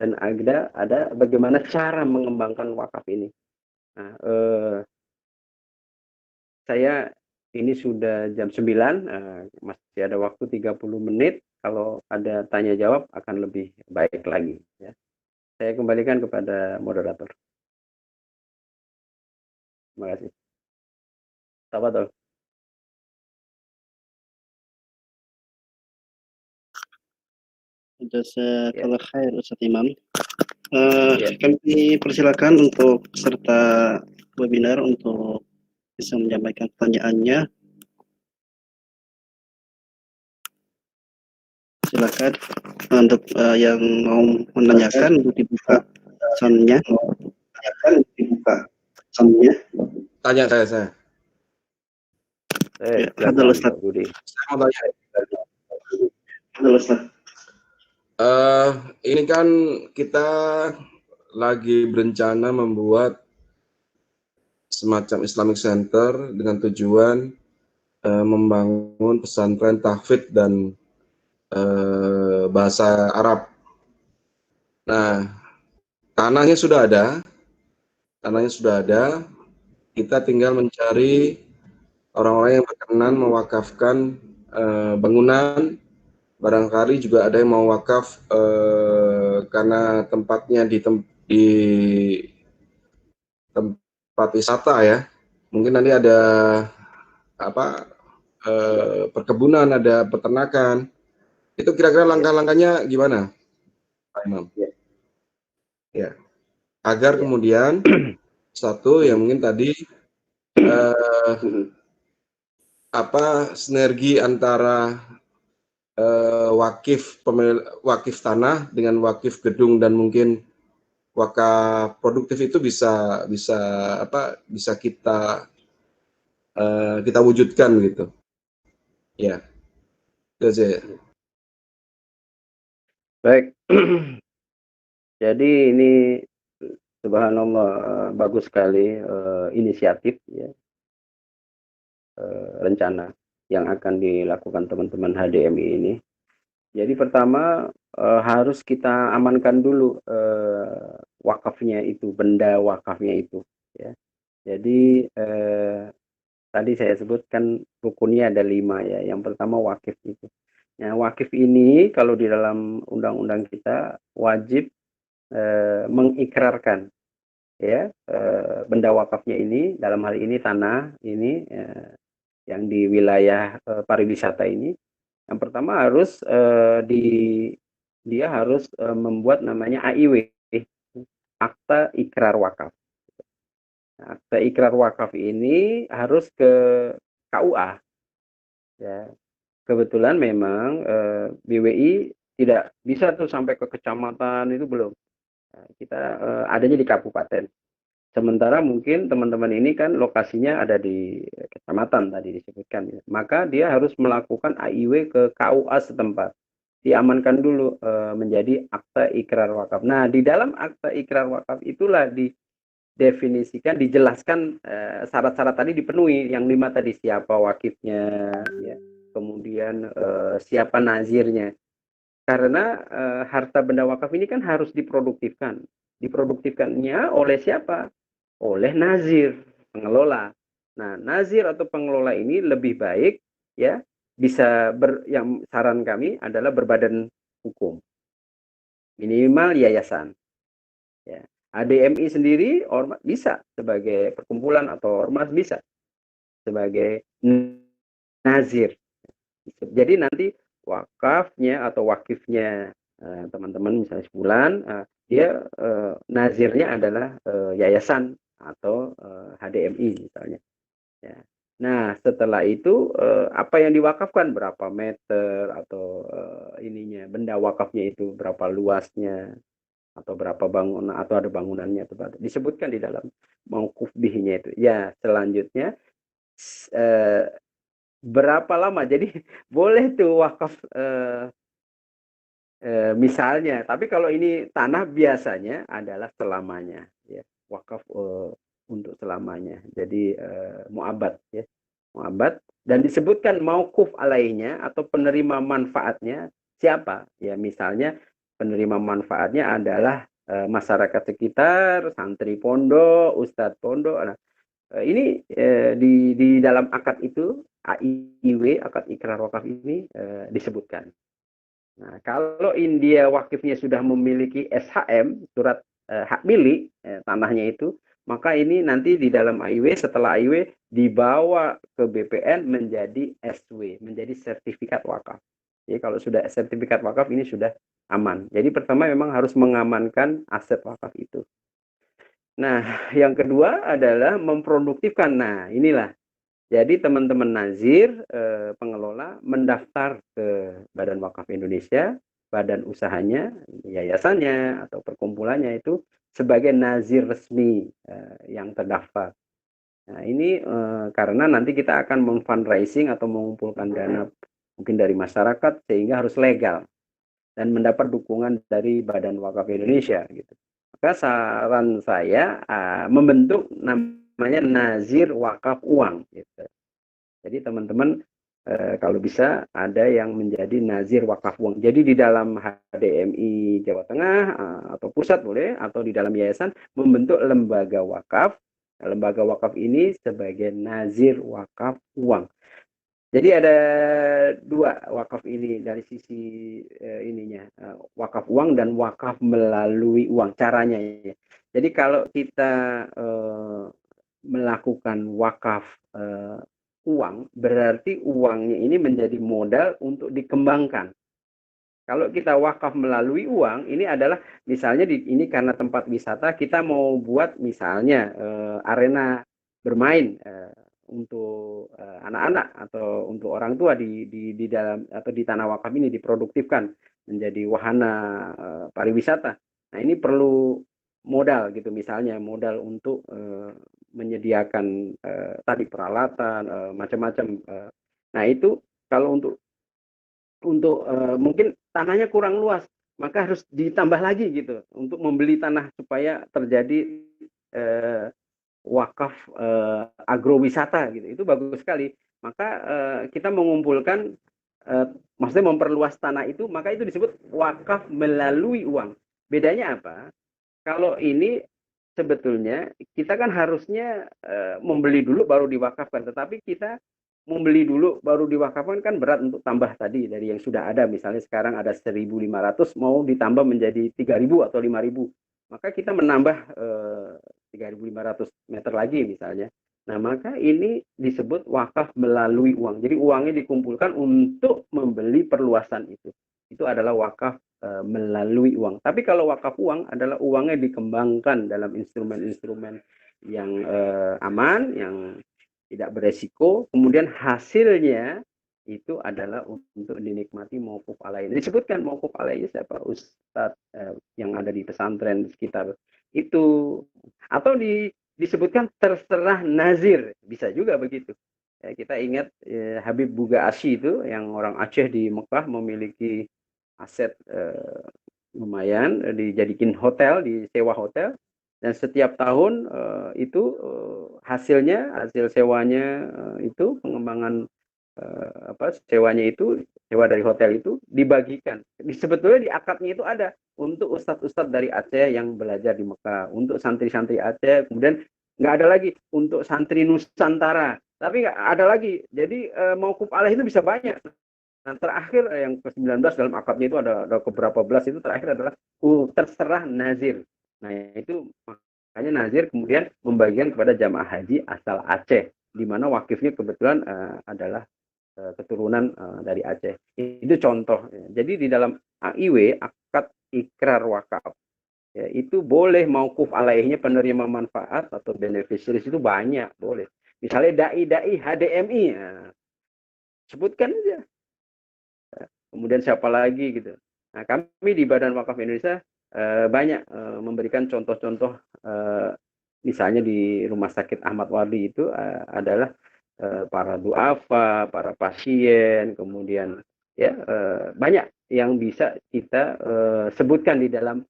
dan ada bagaimana cara mengembangkan wakaf ini. Nah, saya ini sudah jam 9, masih ada waktu 30 menit. Kalau ada tanya jawab akan lebih baik lagi. Ya. Saya kembalikan kepada moderator. Terima kasih. Tafadhol. Jazakallah khair Ustaz Imam. Kami persilakan untuk peserta webinar untuk bisa menyampaikan pertanyaannya. Silakan untuk yang mau menanyakan untuk dibuka soundnya. Tanya saya. Halo Ustaz. Saya mau tanya. Halo Ustaz. Ini kan kita lagi berencana membuat semacam Islamic Center dengan tujuan membangun pesantren tahfidz dan bahasa Arab. Nah, tanahnya sudah ada, kita tinggal mencari orang-orang yang berkenan mewakafkan bangunan. Barangkali juga ada yang mau wakaf karena tempatnya di tempat wisata ya. Mungkin nanti ada perkebunan, ada peternakan. Itu kira-kira langkah-langkahnya gimana, Pak Imam? Ya. Agar kemudian satu yang mungkin tadi sinergi antara wakif tanah dengan wakif gedung dan mungkin wakaf produktif itu bisa kita wujudkan gitu. Ya. Itu aja. Baik. Jadi ini subhanallah bagus sekali inisiatif ya. Rencana yang akan dilakukan teman-teman HDMI ini. Jadi pertama harus kita amankan dulu wakafnya itu, benda wakafnya itu. Ya. Jadi tadi saya sebutkan rukunnya ada 5 ya. Yang pertama wakif itu. Nah, wakif ini kalau di dalam undang-undang kita wajib mengikrarkan ya benda wakafnya ini, dalam hal ini tanah ini yang di wilayah pariwisata ini. Yang pertama harus dia harus membuat namanya AIW, akta ikrar wakaf. Nah, akta ikrar wakaf ini harus ke KUA. Ya, kebetulan memang BWI tidak bisa tuh sampai ke kecamatan, itu belum. Nah, kita adanya di kabupaten. Sementara mungkin teman-teman ini kan lokasinya ada di kecamatan tadi disebutkan ya. Maka dia harus melakukan AIW ke KUA setempat. Diamankan dulu menjadi akta ikrar wakaf. Nah, di dalam akta ikrar wakaf itulah didefinisikan, dijelaskan syarat-syarat tadi dipenuhi. Yang 5 tadi, siapa wakifnya, ya. Kemudian siapa nazirnya. Karena harta benda wakaf ini kan harus diproduktifkan. Diproduktifkannya oleh siapa? Oleh nazir, pengelola. Nah, nazir atau pengelola ini lebih baik ya bisa yang saran kami adalah berbadan hukum. Minimal yayasan. Ya. ADMI sendiri ormas bisa sebagai perkumpulan atau ormas bisa sebagai nazir. Jadi nanti wakafnya atau wakifnya teman-teman misalnya sebulan dia nazirnya adalah yayasan atau HDMI misalnya. Ya. Nah, setelah itu apa yang diwakafkan, berapa meter atau ininya benda wakafnya itu berapa luasnya atau berapa bangunan atau ada bangunannya atau disebutkan di dalam mauquf bihnya itu. Ya, selanjutnya eh, berapa lama? Jadi boleh tuh wakaf misalnya, tapi kalau ini tanah biasanya adalah selamanya ya. Wakaf untuk selamanya. Jadi muabad ya. Muabad dan disebutkan mauquf alainya atau penerima manfaatnya siapa? Ya misalnya penerima manfaatnya adalah masyarakat sekitar, santri pondok, ustadz pondok. Nah, ini di dalam akad itu AIW, akad ikrar wakaf ini disebutkan. Nah, kalau India wakifnya sudah memiliki SHM, surat hak milik tanahnya itu, maka ini nanti di dalam AIW, setelah AIW dibawa ke BPN menjadi SW, menjadi sertifikat wakaf. Jadi kalau sudah sertifikat wakaf ini sudah aman. Jadi pertama memang harus mengamankan aset wakaf itu. Nah, yang kedua adalah memproduktifkan. Nah, inilah. Jadi teman-teman nazir, pengelola mendaftar ke Badan Wakaf Indonesia, badan usahanya, yayasannya atau perkumpulannya itu sebagai nazir resmi yang terdaftar. Nah, ini karena nanti kita akan memfundraising atau mengumpulkan dana mungkin dari masyarakat sehingga harus legal dan mendapat dukungan dari Badan Wakaf Indonesia gitu. Maka saran saya membentuk namanya nazir wakaf uang gitu. Jadi teman-teman kalau bisa ada yang menjadi nazir wakaf uang. Jadi di dalam HDMI Jawa Tengah atau pusat boleh, atau di dalam yayasan membentuk lembaga wakaf. Lembaga wakaf ini sebagai nazir wakaf uang. Jadi ada 2 wakaf ini dari sisi ininya, wakaf uang dan wakaf melalui uang caranya ya. Jadi kalau kita melakukan wakaf uang, berarti uangnya ini menjadi modal untuk dikembangkan. Kalau kita wakaf melalui uang, ini adalah misalnya ini karena tempat wisata, kita mau buat misalnya arena bermain untuk anak-anak atau untuk orang tua di dalam atau di tanah wakaf ini diproduktifkan menjadi wahana pariwisata. Nah, ini perlu modal gitu, misalnya modal untuk menyediakan tadi peralatan macam-macam. Nah, itu kalau untuk mungkin tanahnya kurang luas, maka harus ditambah lagi gitu untuk membeli tanah supaya terjadi wakaf agrowisata gitu. Itu bagus sekali. Maka kita mengumpulkan maksudnya memperluas tanah itu, maka itu disebut wakaf melalui uang. Bedanya apa? Kalau ini sebetulnya kita kan harusnya membeli dulu baru diwakafkan, tetapi kita membeli dulu baru diwakafkan kan berat untuk tambah tadi dari yang sudah ada. Misalnya sekarang ada 1.500 mau ditambah menjadi 3.000 atau 5.000, maka kita menambah 3.500 meter lagi misalnya. Nah, maka ini disebut wakaf melalui uang. Jadi uangnya dikumpulkan untuk membeli perluasan itu. Itu adalah wakaf melalui uang. Tapi kalau wakaf uang adalah uangnya dikembangkan dalam instrumen-instrumen yang aman, yang tidak beresiko, kemudian hasilnya itu adalah untuk dinikmati mauquf alaih. Disebutkan mauquf alaih siapa? Ustadz yang ada di pesantren di sekitar itu, atau disebutkan terserah nazir, bisa juga begitu. Ya, kita ingat Habib Buga Asy itu yang orang Aceh di Mekah memiliki aset lumayan, dijadikan hotel, disewa hotel, dan setiap tahun itu hasil sewanya itu pengembangan sewanya itu, sewa dari hotel itu dibagikan. Sebetulnya di akadnya itu ada untuk ustadz-ustadz dari Aceh yang belajar di Mekah, untuk santri-santri Aceh, kemudian nggak ada lagi untuk santri Nusantara, tapi nggak ada lagi. Jadi mauquf alaih itu bisa banyak. Nah, terakhir yang ke-19 dalam akadnya itu ada beberapa belas, itu terakhir adalah terserah nazir. Nah, itu makanya nazir kemudian membagikan kepada jamaah haji asal Aceh, di mana wakifnya kebetulan adalah keturunan dari Aceh. Itu contoh. Jadi di dalam AIW, akad ikrar wakaf, ya, itu boleh mauquf alaihnya penerima manfaat atau beneficiaries itu banyak, boleh. Misalnya dai-dai HDMI, ya, sebutkan aja. Kemudian siapa lagi gitu. Nah, kami di Badan Wakaf Indonesia banyak memberikan contoh-contoh, misalnya di Rumah Sakit Ahmad Wardi itu adalah para duafa, para pasien, kemudian ya banyak yang bisa kita sebutkan di dalam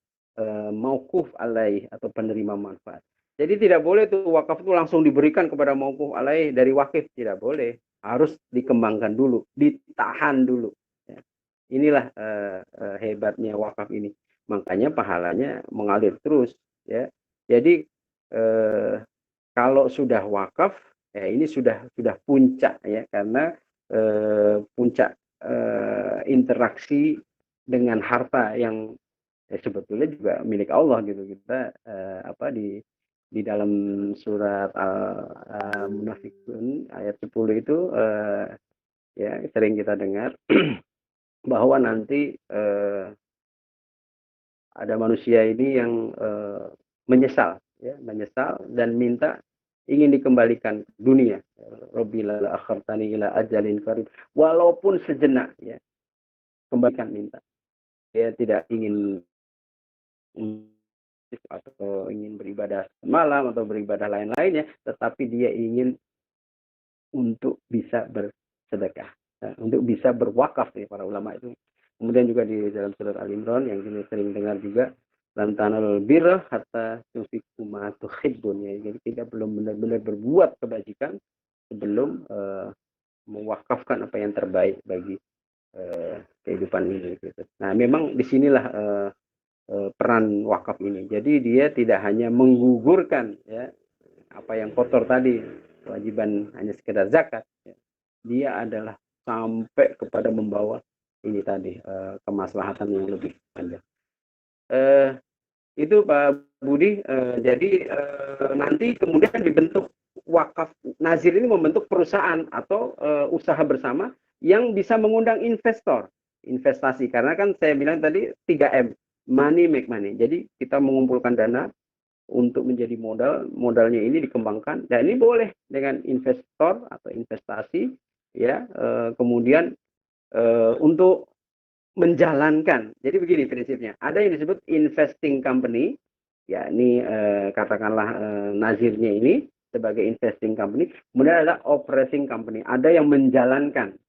mauquf alaih atau penerima manfaat. Jadi tidak boleh tuh wakaf itu langsung diberikan kepada mauquf alaih dari wakif, tidak boleh. Harus dikembangkan dulu, ditahan dulu. Inilah hebatnya wakaf ini. Makanya pahalanya mengalir terus, ya. Jadi kalau sudah wakaf, ya ini sudah puncak, ya, karena puncak interaksi dengan harta yang sebetulnya juga milik Allah gitu. Kita di dalam surat Al-Munafikun ayat 10 itu ya sering kita dengar bahwa nanti ada manusia ini yang menyesal dan minta ingin dikembalikan ke dunia. Rabbil akhartani ila ajalin qarib, walaupun sejenak, ya, kembalikan, minta. Dia tidak ingin atau ingin beribadah malam atau beribadah lain-lainnya, tetapi dia ingin untuk bisa bersedekah, untuk bisa berwakaf, ya, para ulama itu. Kemudian juga di dalam surat Al-Imran yang kita sering dengar juga, lan tanalul birra hatta tunfiqu ma tuhibbun, ya. Jadi kita belum benar-benar berbuat kebajikan sebelum mewakafkan apa yang terbaik bagi kehidupan ini, gitu. Nah, memang disinilah peran wakaf ini. Jadi dia tidak hanya menggugurkan, ya, apa yang kotor tadi, kewajiban hanya sekedar zakat, ya. Dia adalah sampai kepada membawa ini tadi kemaslahatan yang lebih panjang. Itu Pak Budi. Jadi nanti kemudian dibentuk wakaf nazir ini, membentuk perusahaan atau usaha bersama yang bisa mengundang investor, investasi. Karena kan saya bilang tadi 3M, money make money. Jadi kita mengumpulkan dana untuk menjadi modalnya ini dikembangkan, dan ini boleh dengan investor atau investasi, ya. Kemudian untuk menjalankan. Jadi begini prinsipnya. Ada yang disebut investing company, ya, ini katakanlah nazirnya ini sebagai investing company. Kemudian ada operating company. Ada yang menjalankan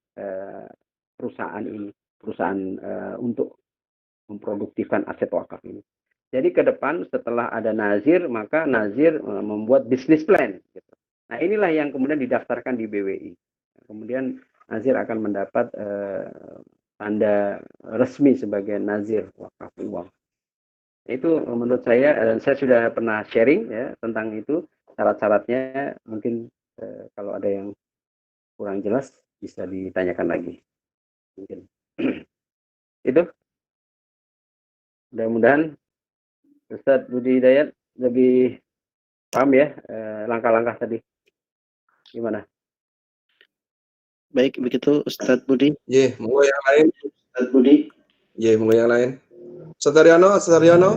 perusahaan ini, perusahaan untuk memproduktifkan aset wakaf ini. Jadi ke depan setelah ada nazir, maka nazir membuat bisnis plan, gitu. Nah, inilah yang kemudian didaftarkan di BWI. Kemudian nazir akan mendapat tanda resmi sebagai nazir wakaf uang. Itu menurut saya, dan saya sudah pernah sharing ya tentang itu, syarat-syaratnya. Mungkin kalau ada yang kurang jelas bisa ditanyakan lagi. Mungkin itu. Mudah-mudahan Ustadz Budi Hidayat lebih paham ya langkah-langkah tadi. Gimana? Baik, begitu Ustadz Budi. Ye, monggo yang lain. Ustadz Budi. Ye, monggo yang lain. Sadaryono, Sadaryono.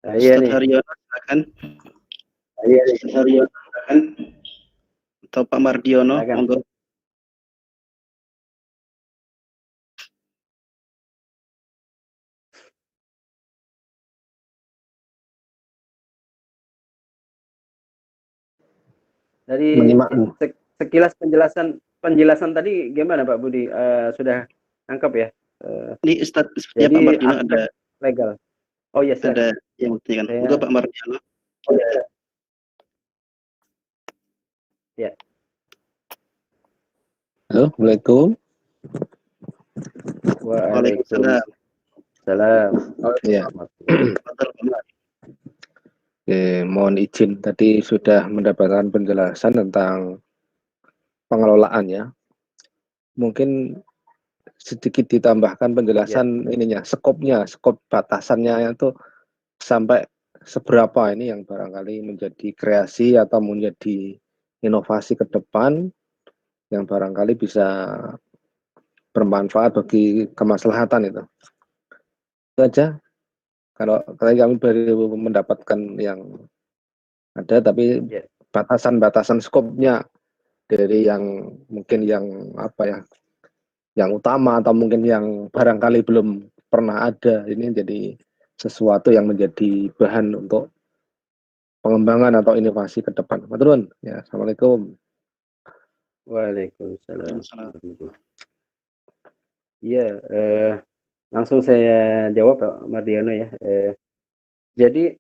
Iya Ustadz nih. Haryono, silakan. Iya nih. Ustadz Haryono, silakan. Atau Pak Mardiono, Silakan. monggo. Dari sekilas penjelasan tadi gimana Pak Budi? Sudah nangkep ya? Ini Ustadz, ya Jadi Pak Mardiono ada legal. Oh ya, silakan. ada yang bertanya. Saya... Monggo Pak Mardiono. Ya. Halo, Assalamualaikum. Waalaikumsalam. Salam. Ya. Mohon izin, tadi sudah mendapatkan penjelasan tentang pengelolaan ya. Mungkin sedikit ditambahkan penjelasan ininya, skop batasannya itu sampai seberapa ini yang barangkali menjadi kreasi atau menjadi inovasi ke depan yang barangkali bisa bermanfaat bagi kemaslahatan itu. Itu aja. Kalau kami baru mendapatkan yang ada, tapi batasan-batasan skopnya dari yang mungkin yang apa ya, yang utama atau mungkin yang barangkali belum pernah ada, ini jadi sesuatu yang menjadi bahan untuk pengembangan atau inovasi ke depan. Maturun. Ya, Assalamualaikum. Waalaikumsalam. Iya, langsung saya jawab Pak Mardiono ya. Jadi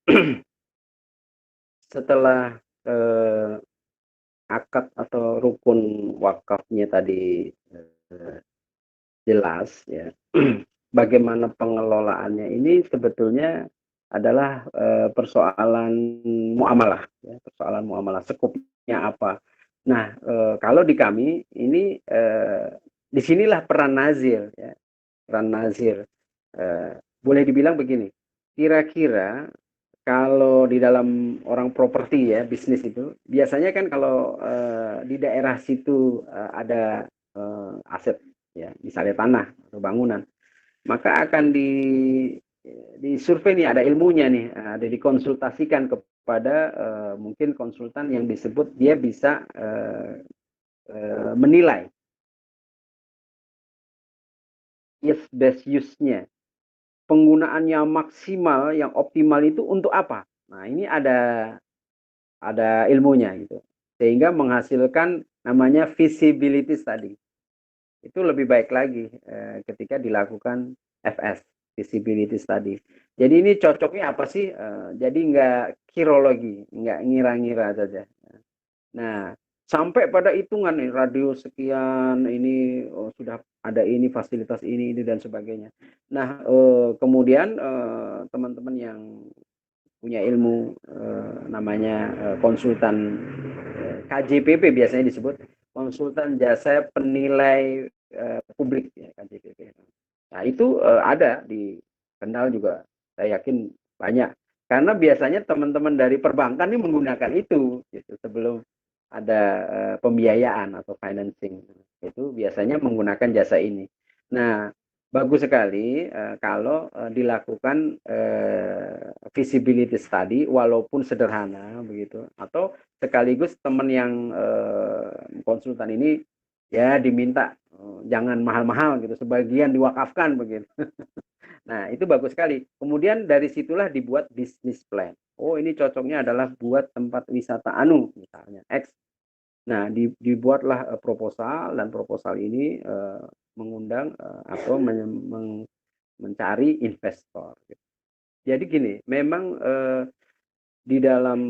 setelah akad atau rukun wakafnya tadi jelas ya, bagaimana pengelolaannya ini sebetulnya adalah persoalan muamalah ya, persoalan muamalah, skupnya apa. Nah, kalau di kami ini disinilah peran nazir ya, peran nazir. Boleh dibilang begini, kira-kira kalau di dalam orang properti ya, bisnis itu biasanya kan kalau di daerah situ ada aset ya, misalnya tanah atau bangunan, maka akan disurvei nih, ada ilmunya nih, ada dikonsultasikan kepada mungkin konsultan yang disebut dia bisa menilai best use-nya, penggunaannya maksimal, yang optimal itu untuk apa. Nah, ini ada ilmunya gitu, sehingga menghasilkan namanya feasibility study. Itu lebih baik lagi ketika dilakukan FS, feasibility study. Jadi ini cocoknya apa sih? Jadi nggak kirologi, nggak ngira-ngira saja. Nah, sampai pada hitungan nih, radio sekian ini sudah ada ini, fasilitas ini dan sebagainya. Nah, kemudian teman-teman yang punya ilmu namanya konsultan KJPP, biasanya disebut konsultan jasa penilai publik ya, KJPP. Nah, itu ada di Kendal juga, saya yakin banyak, karena biasanya teman-teman dari perbankan ini menggunakan itu gitu, sebelum ada pembiayaan atau financing, itu biasanya menggunakan jasa ini. Nah, bagus sekali kalau dilakukan feasibility study walaupun sederhana begitu, atau sekaligus teman yang konsultan ini ya diminta jangan mahal-mahal gitu, sebagian diwakafkan begitu. Nah, itu bagus sekali. Kemudian dari situlah dibuat bisnis plan. Oh, ini cocoknya adalah buat tempat wisata anu misalnya X. Nah, dibuatlah proposal, dan proposal ini mengundang atau mencari investor. Jadi gini, memang di dalam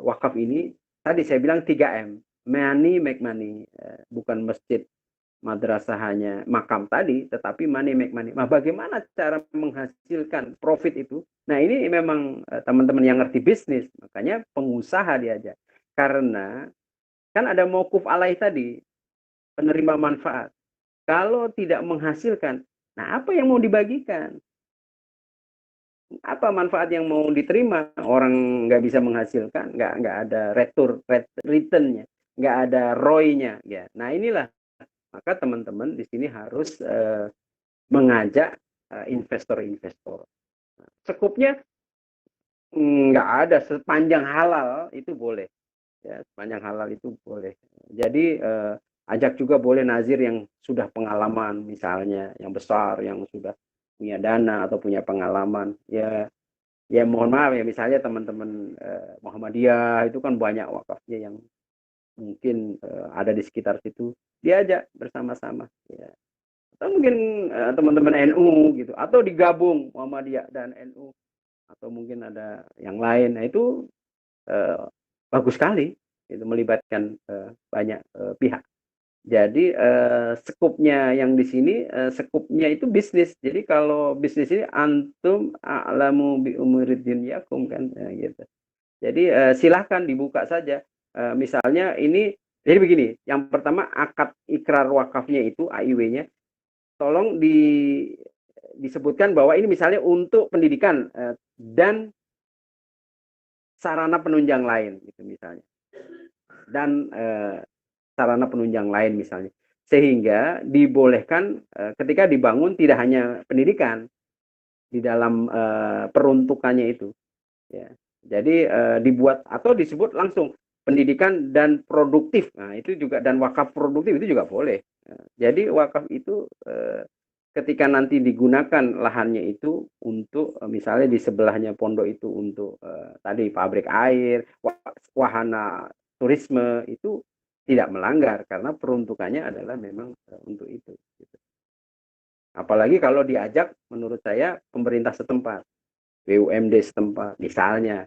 wakaf ini tadi saya bilang 3M. money make money, bukan masjid, madrasah hanya makam tadi, tetapi money make money. Nah, bagaimana cara menghasilkan profit itu? Nah, ini memang teman-teman yang ngerti bisnis, makanya pengusaha diajak. Karena kan ada mauquf alaih tadi, penerima manfaat. Kalau tidak menghasilkan, nah apa yang mau dibagikan? Apa manfaat yang mau diterima? Orang nggak bisa menghasilkan, nggak ada returnnya, nggak ada ROI-nya. Ya. Nah inilah, maka teman-teman di sini harus mengajak investor-investor. Sekupnya nggak ada, sepanjang halal itu boleh. Ya, sepanjang halal itu boleh. Jadi ajak juga boleh nazir yang sudah pengalaman, misalnya yang besar, yang sudah punya dana atau punya pengalaman. Ya, ya mohon maaf ya, misalnya teman-teman Muhammadiyah itu kan banyak wakafnya yang mungkin ada di sekitar situ, diajak bersama-sama. Ya. Atau mungkin teman-teman NU gitu, atau digabung Muhammadiyah dan NU, atau mungkin ada yang lain. Nah itu bagus sekali, itu melibatkan banyak pihak. Jadi skupnya yang di sini, skupnya itu bisnis. Jadi kalau bisnis ini antum a'lamu bi umuri dunyakum kan, gitu. Jadi silahkan dibuka saja. Misalnya ini, jadi begini, yang pertama akad ikrar wakafnya itu AIW-nya, tolong disebutkan bahwa ini misalnya untuk pendidikan dan sarana penunjang lain, gitu misalnya. Dan sarana penunjang lain misalnya, sehingga dibolehkan ketika dibangun tidak hanya pendidikan di dalam peruntukannya itu, ya. Jadi dibuat atau disebut langsung pendidikan dan produktif. Nah itu juga, dan wakaf produktif itu juga boleh. Jadi wakaf itu ketika nanti digunakan lahannya itu untuk misalnya di sebelahnya pondok itu untuk tadi pabrik air, wahana turisme, itu tidak melanggar karena peruntukannya adalah memang untuk itu. Gitu. Apalagi kalau diajak, menurut saya pemerintah setempat, BUMD setempat, misalnya.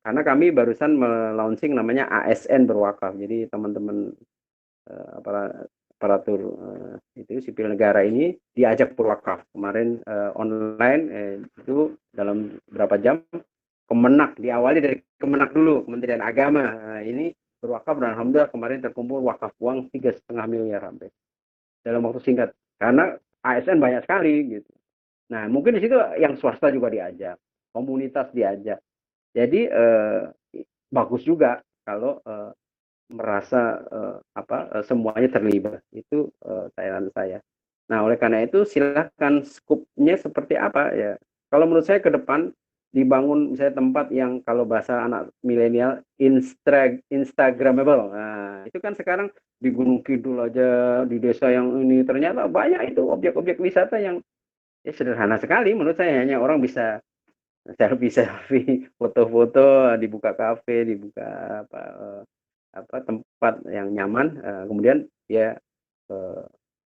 Karena kami barusan melaunching namanya ASN berwakaf. Jadi teman-teman aparatur itu sipil negara ini diajak berwakaf. Kemarin online itu dalam berapa jam Kemenak, diawali dari Kemenak dulu, Kementerian Agama. Ini berwakaf dan alhamdulillah kemarin terkumpul wakaf uang 3,5 miliar hampir dalam waktu singkat, karena ASN banyak sekali gitu. Nah mungkin di situ yang swasta juga diajak, komunitas diajak. Jadi bagus juga kalau merasa semuanya terlibat. Itu saran saya. Nah oleh karena itu silahkan skupnya seperti apa ya. Kalau menurut saya ke depan dibangun misalnya tempat yang kalau bahasa anak milenial Instagramable. Nah, itu kan sekarang di Gunung Kidul aja, di desa yang ini ternyata banyak itu objek-objek wisata yang ya, sederhana sekali menurut saya, hanya orang bisa selfie, foto-foto, dibuka kafe, dibuka tempat yang nyaman, kemudian dia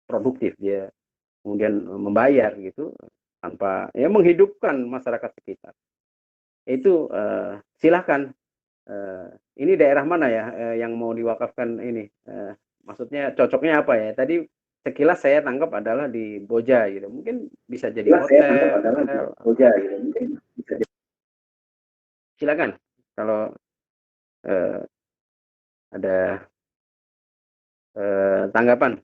produktif, dia kemudian membayar gitu tanpa ya menghidupkan masyarakat sekitar. Itu silahkan. Ini daerah mana ya yang mau diwakafkan ini? Maksudnya cocoknya apa ya? Tadi sekilas saya tangkap adalah di Boja gitu. Mungkin bisa jadi hotel. Boja gitu. Mungkin bisa jadi. Silakan kalau ada tanggapan.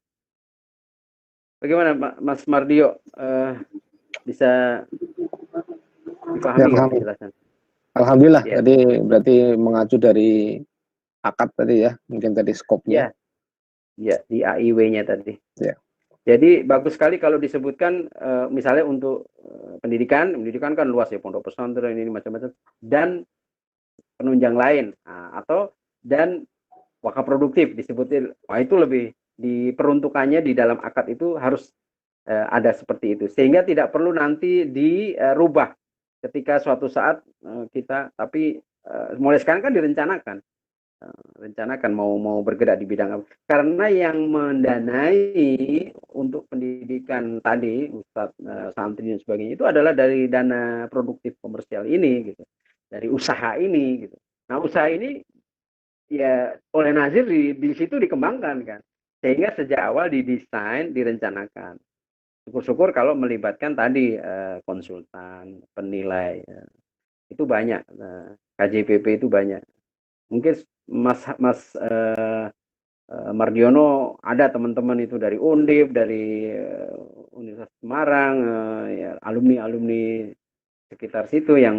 Bagaimana Mas Mardio, bisa dipahami ya, penjelasan? Alhamdulillah, ya. Tadi berarti mengacu dari akad tadi ya, mungkin tadi skopnya. Ya, di AIW-nya tadi. Ya. Jadi bagus sekali kalau disebutkan misalnya untuk pendidikan kan luas ya, pondok pesantren ini macam-macam, dan penunjang lain, atau dan wakaf produktif disebutin, itu lebih diperuntukannya di dalam akad itu harus ada seperti itu, sehingga tidak perlu nanti dirubah ketika suatu saat kita, tapi mulai sekarang kan direncanakan mau bergerak di bidang apa, karena yang mendanai untuk pendidikan tadi Ustadz, santri dan sebagainya itu adalah dari dana produktif komersial ini gitu, dari usaha ini gitu. Nah usaha ini ya oleh nazir di situ dikembangkan kan, sehingga sejak awal didesain, direncanakan. Syukur-syukur kalau melibatkan tadi konsultan, penilai, ya. Itu banyak. KJPP itu banyak. Mungkin Mas Mardiono ada teman-teman itu dari Undip, dari Universitas Semarang, ya, alumni-alumni sekitar situ yang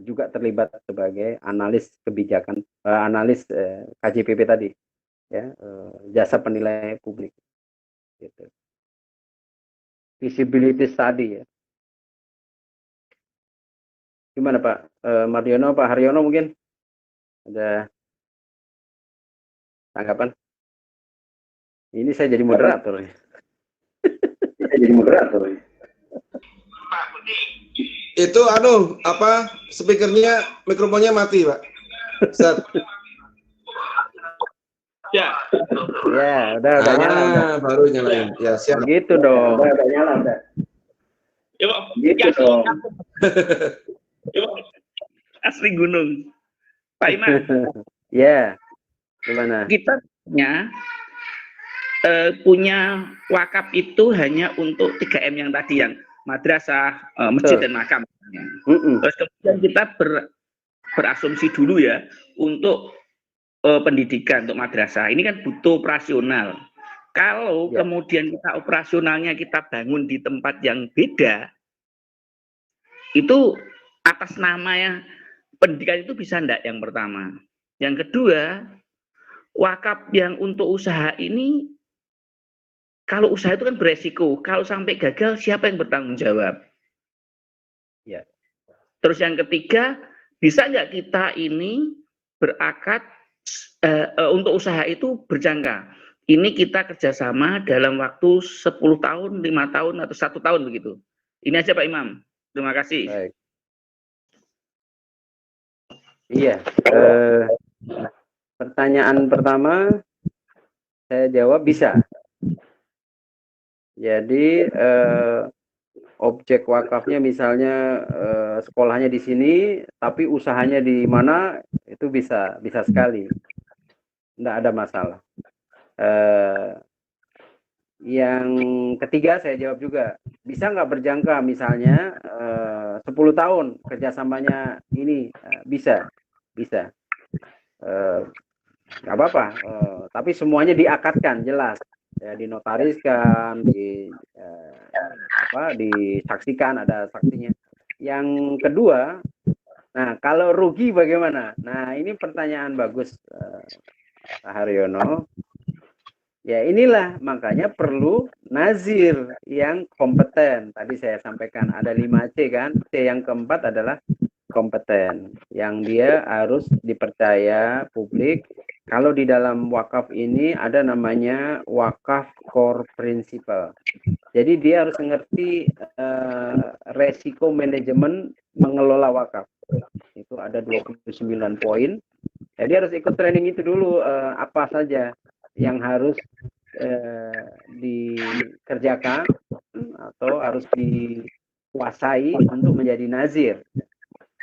juga terlibat sebagai analis kebijakan, analis KJPP tadi, ya, jasa penilai publik, gitu. Visibility study ya. Gimana Pak Mardiono, Pak Haryono mungkin ada tanggapan? Ini saya jadi moderator. Itu speakernya, mikrofonnya mati, Pak. Set. Ya. Ya, udah nyala. Baru nyalain. Ya, siap. Gitu dong. Udah nyala, udah. Ya, Pak. Gitu dong. Ya, Pak. Asli gunung. Pak Iman. Ya. Gimana? Kita punya wakaf itu hanya untuk 3M yang tadi, yang madrasah, masjid, dan makam. Terus kemudian kita berasumsi dulu ya untuk pendidikan, untuk madrasah. Ini kan butuh operasional. Kalau kemudian kita operasionalnya kita bangun di tempat yang beda, itu atas nama ya pendidikan itu bisa enggak, yang pertama. Yang kedua, wakaf yang untuk usaha ini, kalau usaha itu kan beresiko. Kalau sampai gagal, siapa yang bertanggung jawab? Ya. Terus yang ketiga, bisa nggak kita ini berakad untuk usaha itu berjangka? Ini kita kerjasama dalam waktu 10 tahun, 5 tahun, atau 1 tahun begitu. Ini aja Pak Imam. Terima kasih. Baik. Iya. Pertanyaan pertama saya jawab bisa. Jadi objek wakafnya misalnya sekolahnya di sini, tapi usahanya di mana, itu bisa sekali, nggak ada masalah. Yang ketiga saya jawab juga, bisa nggak berjangka, misalnya 10 tahun kerjasamanya ini, bisa, nggak apa-apa, tapi semuanya diakadkan jelas. Ya, dinotariskan, disaksikan, ada saksinya. Yang kedua, nah kalau rugi bagaimana? Nah ini pertanyaan bagus, Pak Haryono. Ya inilah makanya perlu nazir yang kompeten. Tadi saya sampaikan ada 5C kan. C yang keempat adalah kompeten, yang dia harus dipercaya publik. Kalau di dalam wakaf ini ada namanya wakaf core principle. Jadi dia harus mengerti resiko manajemen mengelola wakaf. Itu ada 29 poin. Jadi harus ikut training itu dulu, apa saja yang harus dikerjakan atau harus dikuasai untuk menjadi nazir.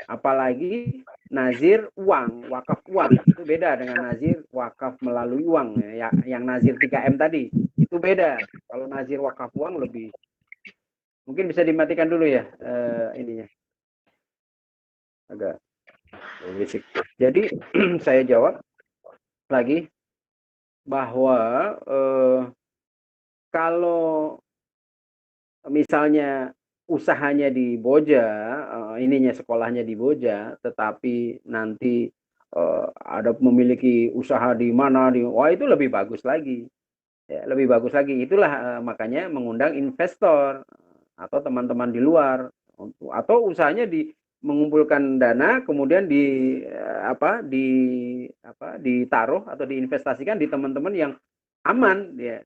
Apalagi nazir uang, wakaf uang, itu beda dengan nazir wakaf melalui uang, ya. Yang nazir 3M tadi itu beda. Kalau nazir wakaf uang lebih, mungkin bisa dimatikan dulu ya ininya, agak berisik. Jadi saya jawab lagi bahwa kalau misalnya usahanya di Boja, ininya sekolahnya di Boja, tetapi nanti ada memiliki usaha di mana, wah itu lebih bagus lagi, ya, lebih bagus lagi. Itulah makanya mengundang investor atau teman-teman di luar, atau usahanya mengumpulkan dana, kemudian ditaruh atau diinvestasikan di teman-teman yang aman, ya.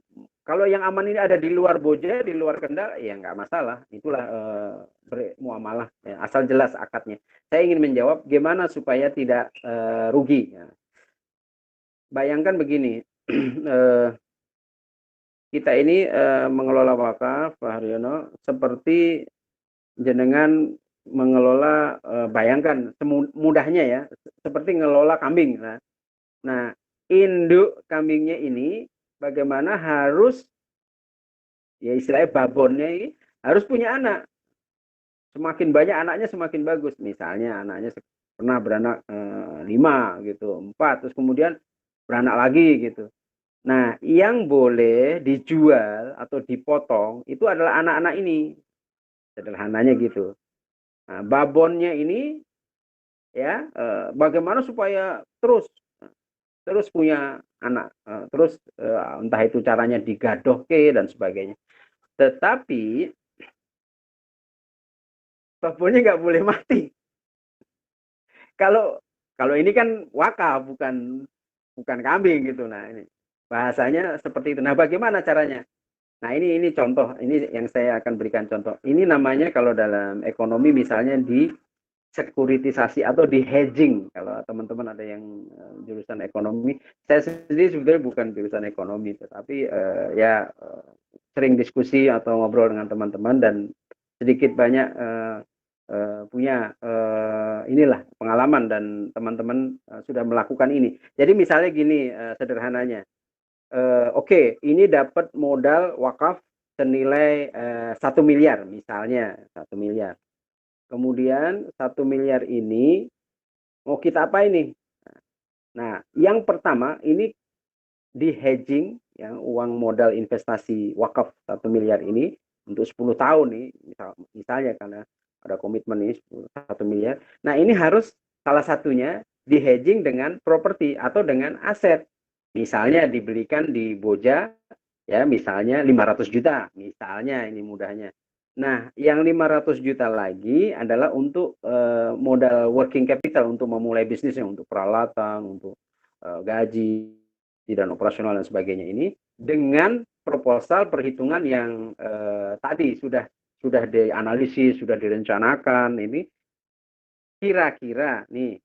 Kalau yang aman ini ada di luar Boja, di luar Kendal, ya nggak masalah. Itulah bermuamalah, ya, asal jelas akadnya. Saya ingin menjawab gimana supaya tidak rugi. Ya. Bayangkan begini, kita ini mengelola wakaf, Pak Haryono, seperti jenengan mengelola, bayangkan mudahnya ya, seperti ngelola kambing. Nah, Nah, induk kambingnya ini bagaimana harus, ya istilahnya babonnya ini harus punya anak. Semakin banyak anaknya semakin bagus. Misalnya anaknya pernah beranak 5 gitu, 4, terus kemudian beranak lagi gitu. Nah, yang boleh dijual atau dipotong itu adalah anak-anak ini. Sederhananya gitu. Nah, babonnya ini ya bagaimana supaya terus punya anak, terus entah itu caranya digadohke dan sebagainya. Tetapi babonnya nggak boleh mati. Kalau kalau ini kan wakaf, bukan kambing gitu. Nah, ini bahasanya seperti itu. Nah, bagaimana caranya? Nah, ini contoh, ini yang saya akan berikan contoh. Ini namanya kalau dalam ekonomi misalnya di sekuritisasi atau di hedging. Kalau teman-teman ada yang jurusan ekonomi, saya sendiri sebetulnya bukan jurusan ekonomi, tetapi sering diskusi atau ngobrol dengan teman-teman dan sedikit banyak punya inilah pengalaman dan teman-teman sudah melakukan ini. Jadi misalnya gini sederhananya, oke, ini dapat modal wakaf senilai 1 miliar misalnya, 1 miliar. Kemudian 1 miliar ini mau kita apa ini? Nah, yang pertama ini di hedging ya, uang modal investasi wakaf 1 miliar ini untuk 10 tahun nih, misalnya karena ada komitmen ini 1 miliar. Nah, ini harus salah satunya di hedging dengan properti atau dengan aset. Misalnya dibelikan di Boja ya, misalnya 500 juta, misalnya ini mudahnya. Nah, yang 500 juta lagi adalah untuk modal working capital untuk memulai bisnisnya, untuk peralatan, untuk gaji dan operasional dan sebagainya ini dengan proposal perhitungan yang tadi sudah dianalisis, sudah direncanakan. Ini kira-kira nih,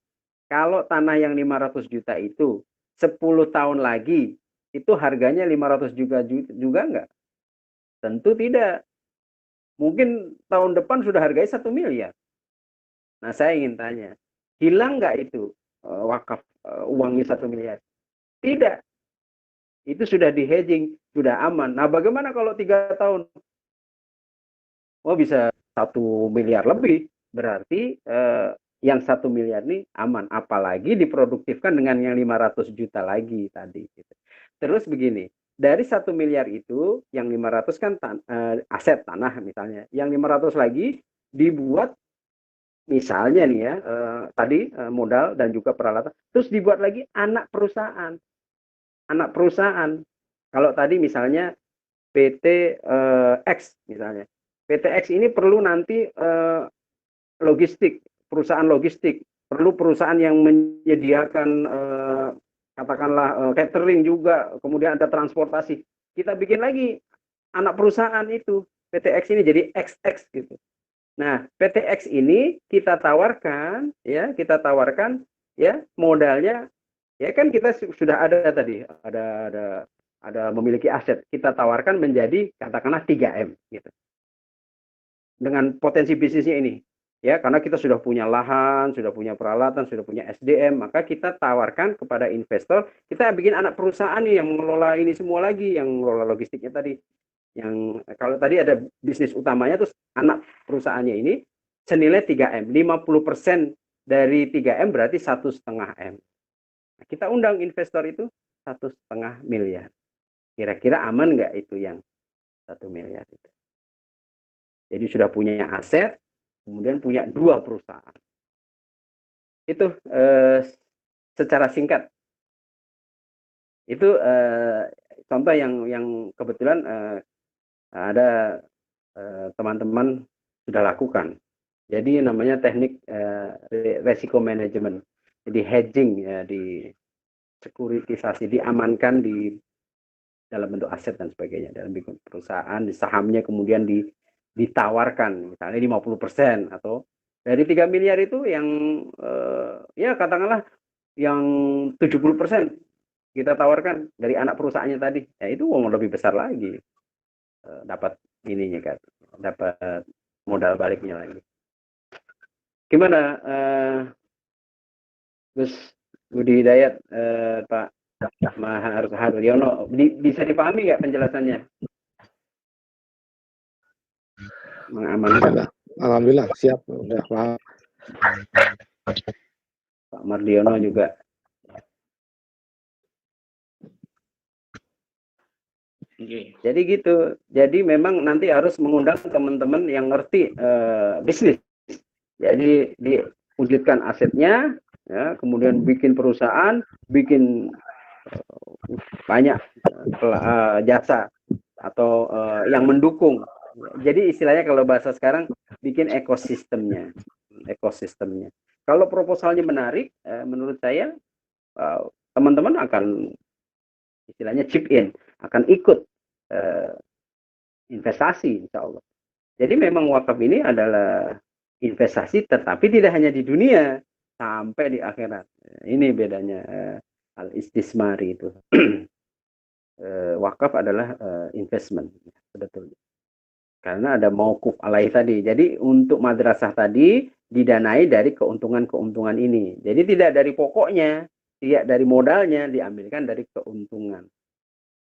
kalau tanah yang 500 juta itu 10 tahun lagi itu harganya 500 juga enggak? Tentu tidak. Mungkin tahun depan sudah harganya 1 miliar. Nah, saya ingin tanya, hilang nggak itu wakaf uangnya 1 miliar? Tidak. Itu sudah di hedging, sudah aman. Nah, bagaimana kalau 3 tahun? Oh, bisa 1 miliar lebih. Berarti yang 1 miliar ini aman. Apalagi diproduktifkan dengan yang 500 juta lagi tadi. Gitu. Terus begini, dari 1 miliar itu, yang 500 kan aset tanah misalnya. Yang 500 lagi dibuat misalnya nih ya, tadi modal dan juga peralatan. Terus dibuat lagi anak perusahaan. Anak perusahaan. Kalau tadi misalnya PT X misalnya. PT X ini perlu nanti logistik, perusahaan logistik. Perlu perusahaan yang menyediakan katakanlah catering juga, kemudian ada transportasi. Kita bikin lagi anak perusahaan itu, PT X ini jadi XX gitu. Nah, PT X ini kita tawarkan ya modalnya ya kan kita sudah ada tadi, ada memiliki aset. Kita tawarkan menjadi katakanlah 3M gitu. Dengan potensi bisnisnya ini. Ya, karena kita sudah punya lahan, sudah punya peralatan, sudah punya SDM, maka kita tawarkan kepada investor, kita bikin anak perusahaan nih yang mengelola ini semua lagi, yang mengelola logistiknya tadi. Yang kalau tadi ada bisnis utamanya, terus anak perusahaannya ini senilai 3M. 50% dari 3M berarti 1,5 M. Nah, kita undang investor itu 1,5 miliar. Kira-kira aman nggak itu yang 1 miliar itu? Jadi sudah punya aset, kemudian punya 2 perusahaan. Itu secara singkat. Itu contoh yang kebetulan ada teman-teman sudah lakukan. Jadi namanya teknik resiko manajemen. Jadi hedging ya, di sekuritisasi, diamankan di dalam bentuk aset dan sebagainya, dalam bentuk perusahaan, di sahamnya kemudian ditawarkan misalnya 50% atau dari 3 miliar itu yang ya katakanlah yang 70% kita tawarkan dari anak perusahaannya tadi. Ya itu uang lebih besar lagi. Dapat ininya kan, dapat modal baliknya lagi. Gimana Gus Budi Hidayat, Pak Haryono, bisa dipahami nggak penjelasannya? Mengamankan. Alhamdulillah siap, udah paham. Pak Mardiono juga. Jadi gitu. Jadi memang nanti harus mengundang teman-teman yang ngerti bisnis. Jadi diwujudkan asetnya, ya, kemudian bikin perusahaan, bikin banyak jasa atau yang mendukung. Jadi istilahnya kalau bahasa sekarang bikin ekosistemnya. Kalau proposalnya menarik, menurut saya teman-teman akan istilahnya chip in, akan ikut investasi, insya Allah. Jadi memang wakaf ini adalah investasi, tetapi tidak hanya di dunia, sampai di akhirat. Ini bedanya al-istismari itu. Wakaf adalah investment, sebetulnya. Karena ada mauquf alaih tadi. Jadi untuk madrasah tadi didanai dari keuntungan-keuntungan ini. Jadi tidak dari pokoknya, tidak dari modalnya, diambilkan dari keuntungan.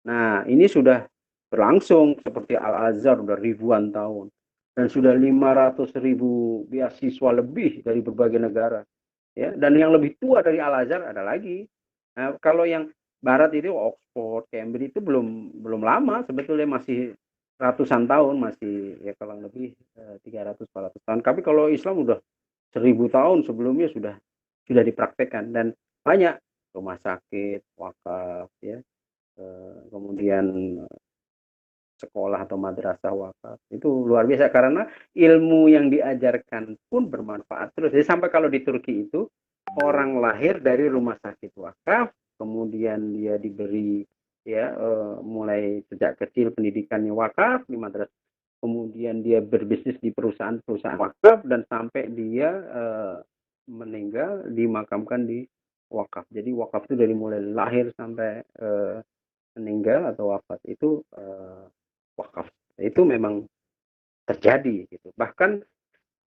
Nah, ini sudah berlangsung seperti Al-Azhar sudah ribuan tahun. Dan sudah 500.000 beasiswa lebih dari berbagai negara. Ya, dan yang lebih tua dari Al-Azhar ada lagi. Nah, kalau yang barat itu Oxford, Cambridge itu belum lama, sebetulnya masih ratusan tahun, masih ya kalau lebih 300-400 tahun. Tapi kalau Islam udah 1000 tahun sebelumnya sudah dipraktekkan, dan banyak rumah sakit wakaf, ya, kemudian sekolah atau madrasah wakaf. Itu luar biasa karena ilmu yang diajarkan pun bermanfaat terus. Jadi sampai kalau di Turki itu orang lahir dari rumah sakit wakaf, kemudian dia diberi ya mulai sejak kecil pendidikannya wakaf di madrasah, kemudian dia berbisnis di perusahaan-perusahaan wakaf, dan sampai dia meninggal dimakamkan di wakaf. Jadi wakaf itu dari mulai lahir sampai meninggal atau wafat itu wakaf. Itu memang terjadi gitu. Bahkan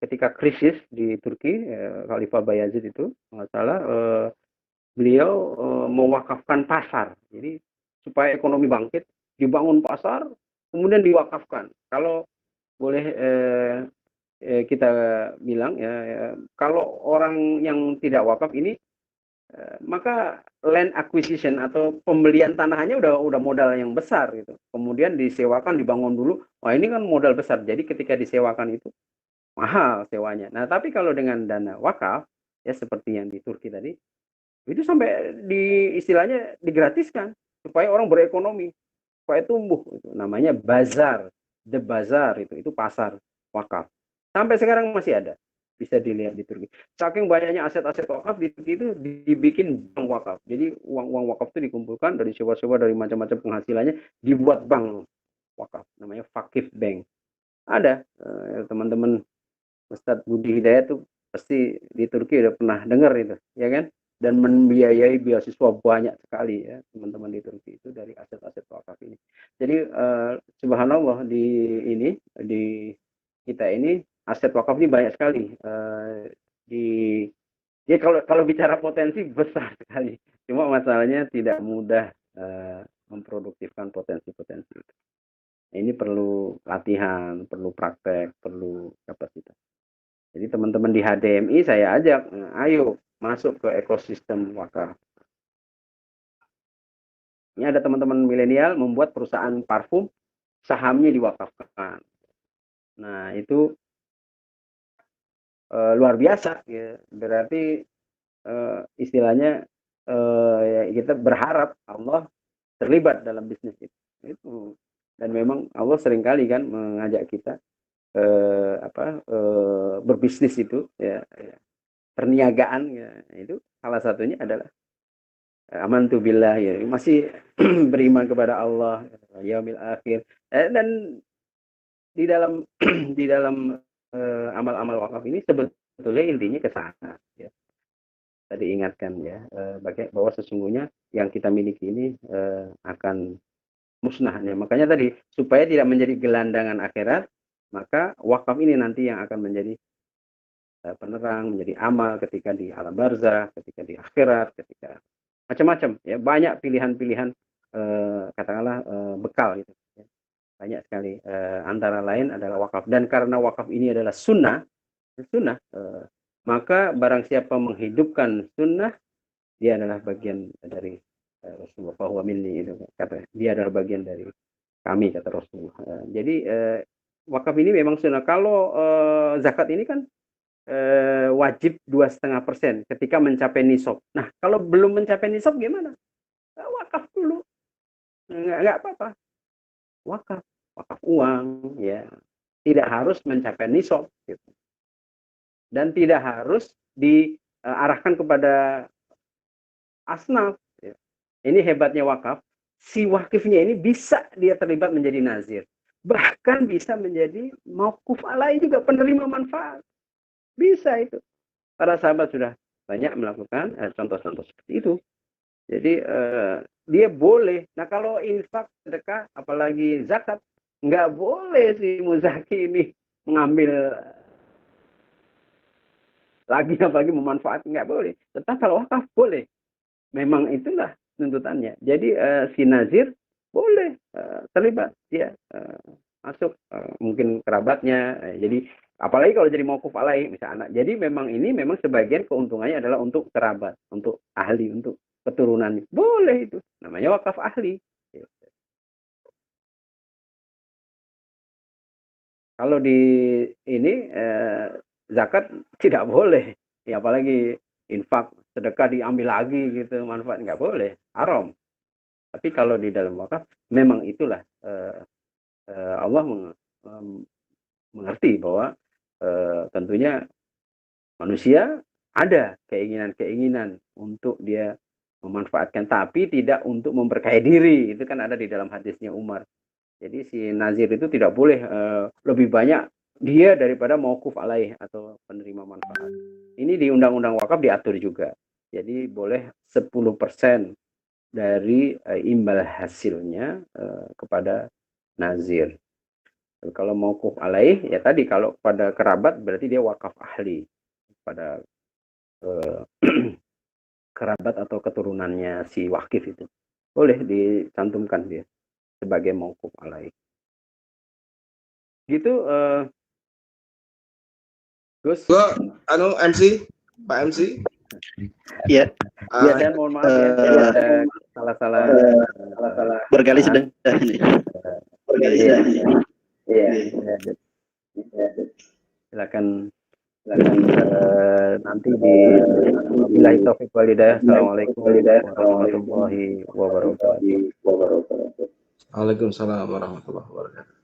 ketika krisis di Turki, Khalifah Bayazid itu nggak salah, beliau mewakafkan pasar. Jadi supaya ekonomi bangkit, dibangun pasar, kemudian diwakafkan. Kalau boleh kita bilang ya, kalau orang yang tidak wakaf ini, maka land acquisition atau pembelian tanahnya udah modal yang besar gitu. Kemudian disewakan, dibangun dulu. Wah, ini kan modal besar. Jadi ketika disewakan itu mahal sewanya. Nah, tapi kalau dengan dana wakaf, ya seperti yang di Turki tadi, itu sampai istilahnya digratiskan supaya orang berekonomi, supaya tumbuh. Itu namanya bazar, the bazar itu pasar wakaf. Sampai sekarang masih ada, bisa dilihat di Turki. Saking banyaknya aset-aset wakaf di Turki itu dibikin bank wakaf. Jadi uang wakaf itu dikumpulkan dari sewa-sewa, dari macam-macam penghasilannya, dibuat bank wakaf, namanya Vakif Bank. Ada teman-teman Ustadz Budi Hidayat tuh pasti di Turki udah pernah dengar itu, ya kan? Dan membiayai beasiswa banyak sekali ya teman-teman di Turki itu dari aset-aset wakaf ini. Jadi subhanallah di kita ini aset wakaf ini banyak sekali. Ya kalau bicara potensi besar sekali. Cuma masalahnya tidak mudah memproduktifkan potensi-potensi itu. Ini perlu latihan, perlu praktek, perlu kapasitas. Jadi teman-teman di HDMI saya ajak, ayo masuk ke ekosistem wakaf. Ini ada teman-teman milenial membuat perusahaan parfum, sahamnya diwakafkan. Nah, itu luar biasa. Ya. Berarti istilahnya ya kita berharap Allah terlibat dalam bisnis itu. Dan memang Allah seringkali kan mengajak kita berbisnis itu, ya. Perniagaan, ya, itu salah satunya adalah amantu billah, ya, masih beriman kepada Allah, yaumil akhir, dan di dalam amal-amal wakaf ini sebetulnya intinya ke sana, ya. Tadi ingatkan ya, bahwa sesungguhnya yang kita miliki ini akan musnahnya. Makanya tadi supaya tidak menjadi gelandangan akhirat, maka wakaf ini nanti yang akan menjadi penerang, menjadi amal ketika di alam barzah, ketika di akhirat, ketika macam-macam ya, banyak pilihan-pilihan katakanlah bekal gitu ya. Banyak sekali, antara lain adalah wakaf. Dan karena wakaf ini adalah sunnah, maka barang siapa menghidupkan sunnah, dia adalah bagian dari Rasulullah. Fahuwa minni, itu kata dia adalah bagian dari kami, kata Rasulullah. Jadi wakaf ini memang sunnah. Kalau zakat ini kan wajib 2,5% ketika mencapai nisab. Nah, kalau belum mencapai nisab gimana? Wakaf dulu, nggak apa-apa. Wakaf uang, ya, tidak harus mencapai nisab, gitu. Dan tidak harus diarahkan kepada asnaf. Ya. Ini hebatnya wakaf. Si wakifnya ini bisa dia terlibat menjadi nazir, bahkan bisa menjadi mauquf alai juga, penerima manfaat. Bisa itu. Para sahabat sudah banyak melakukan contoh-contoh seperti itu. Jadi dia boleh. Nah, kalau infak, sedekah, apalagi zakat, nggak boleh si muzaki ini mengambil lagi, apalagi memanfaatkan, nggak boleh. Tetapi kalau wakaf boleh. Memang itulah tuntutannya. Jadi si nazir boleh terlibat, dia masuk, mungkin kerabatnya. Jadi apalagi kalau jadi mauquf alai misalnya anak. Jadi memang ini memang sebagian keuntungannya adalah untuk kerabat, untuk ahli, untuk keturunan. Boleh itu. Namanya wakaf ahli. Kalau di ini zakat tidak boleh. Ya, apalagi infak, sedekah diambil lagi gitu, manfaat, nggak boleh, haram. Tapi kalau di dalam wakaf memang itulah Allah mengerti bahwa tentunya manusia ada keinginan-keinginan untuk dia memanfaatkan, tapi tidak untuk memperkaya diri. Itu kan ada di dalam hadisnya Umar. Jadi si nazir itu tidak boleh lebih banyak dia daripada mauquf alaih atau penerima manfaat. Ini di Undang-Undang Wakaf diatur juga. Jadi boleh 10% dari imbal hasilnya kepada nazir. Kalau mauquf alaih, ya tadi kalau pada kerabat berarti dia wakaf ahli pada kerabat atau keturunannya si wakif itu. Boleh dicantumkan dia sebagai mauquf alaih. Gitu Gus. MC, Pak MC. Iya. Ya, saya mohon maaf ya, ada salah-salah Berkali sedang ini. Iya. Silakan nanti di billahi taufiq wal hidayah. Assalamualaikum warahmatullahi wabarakatuh. Waalaikumsalam warahmatullahi wabarakatuh.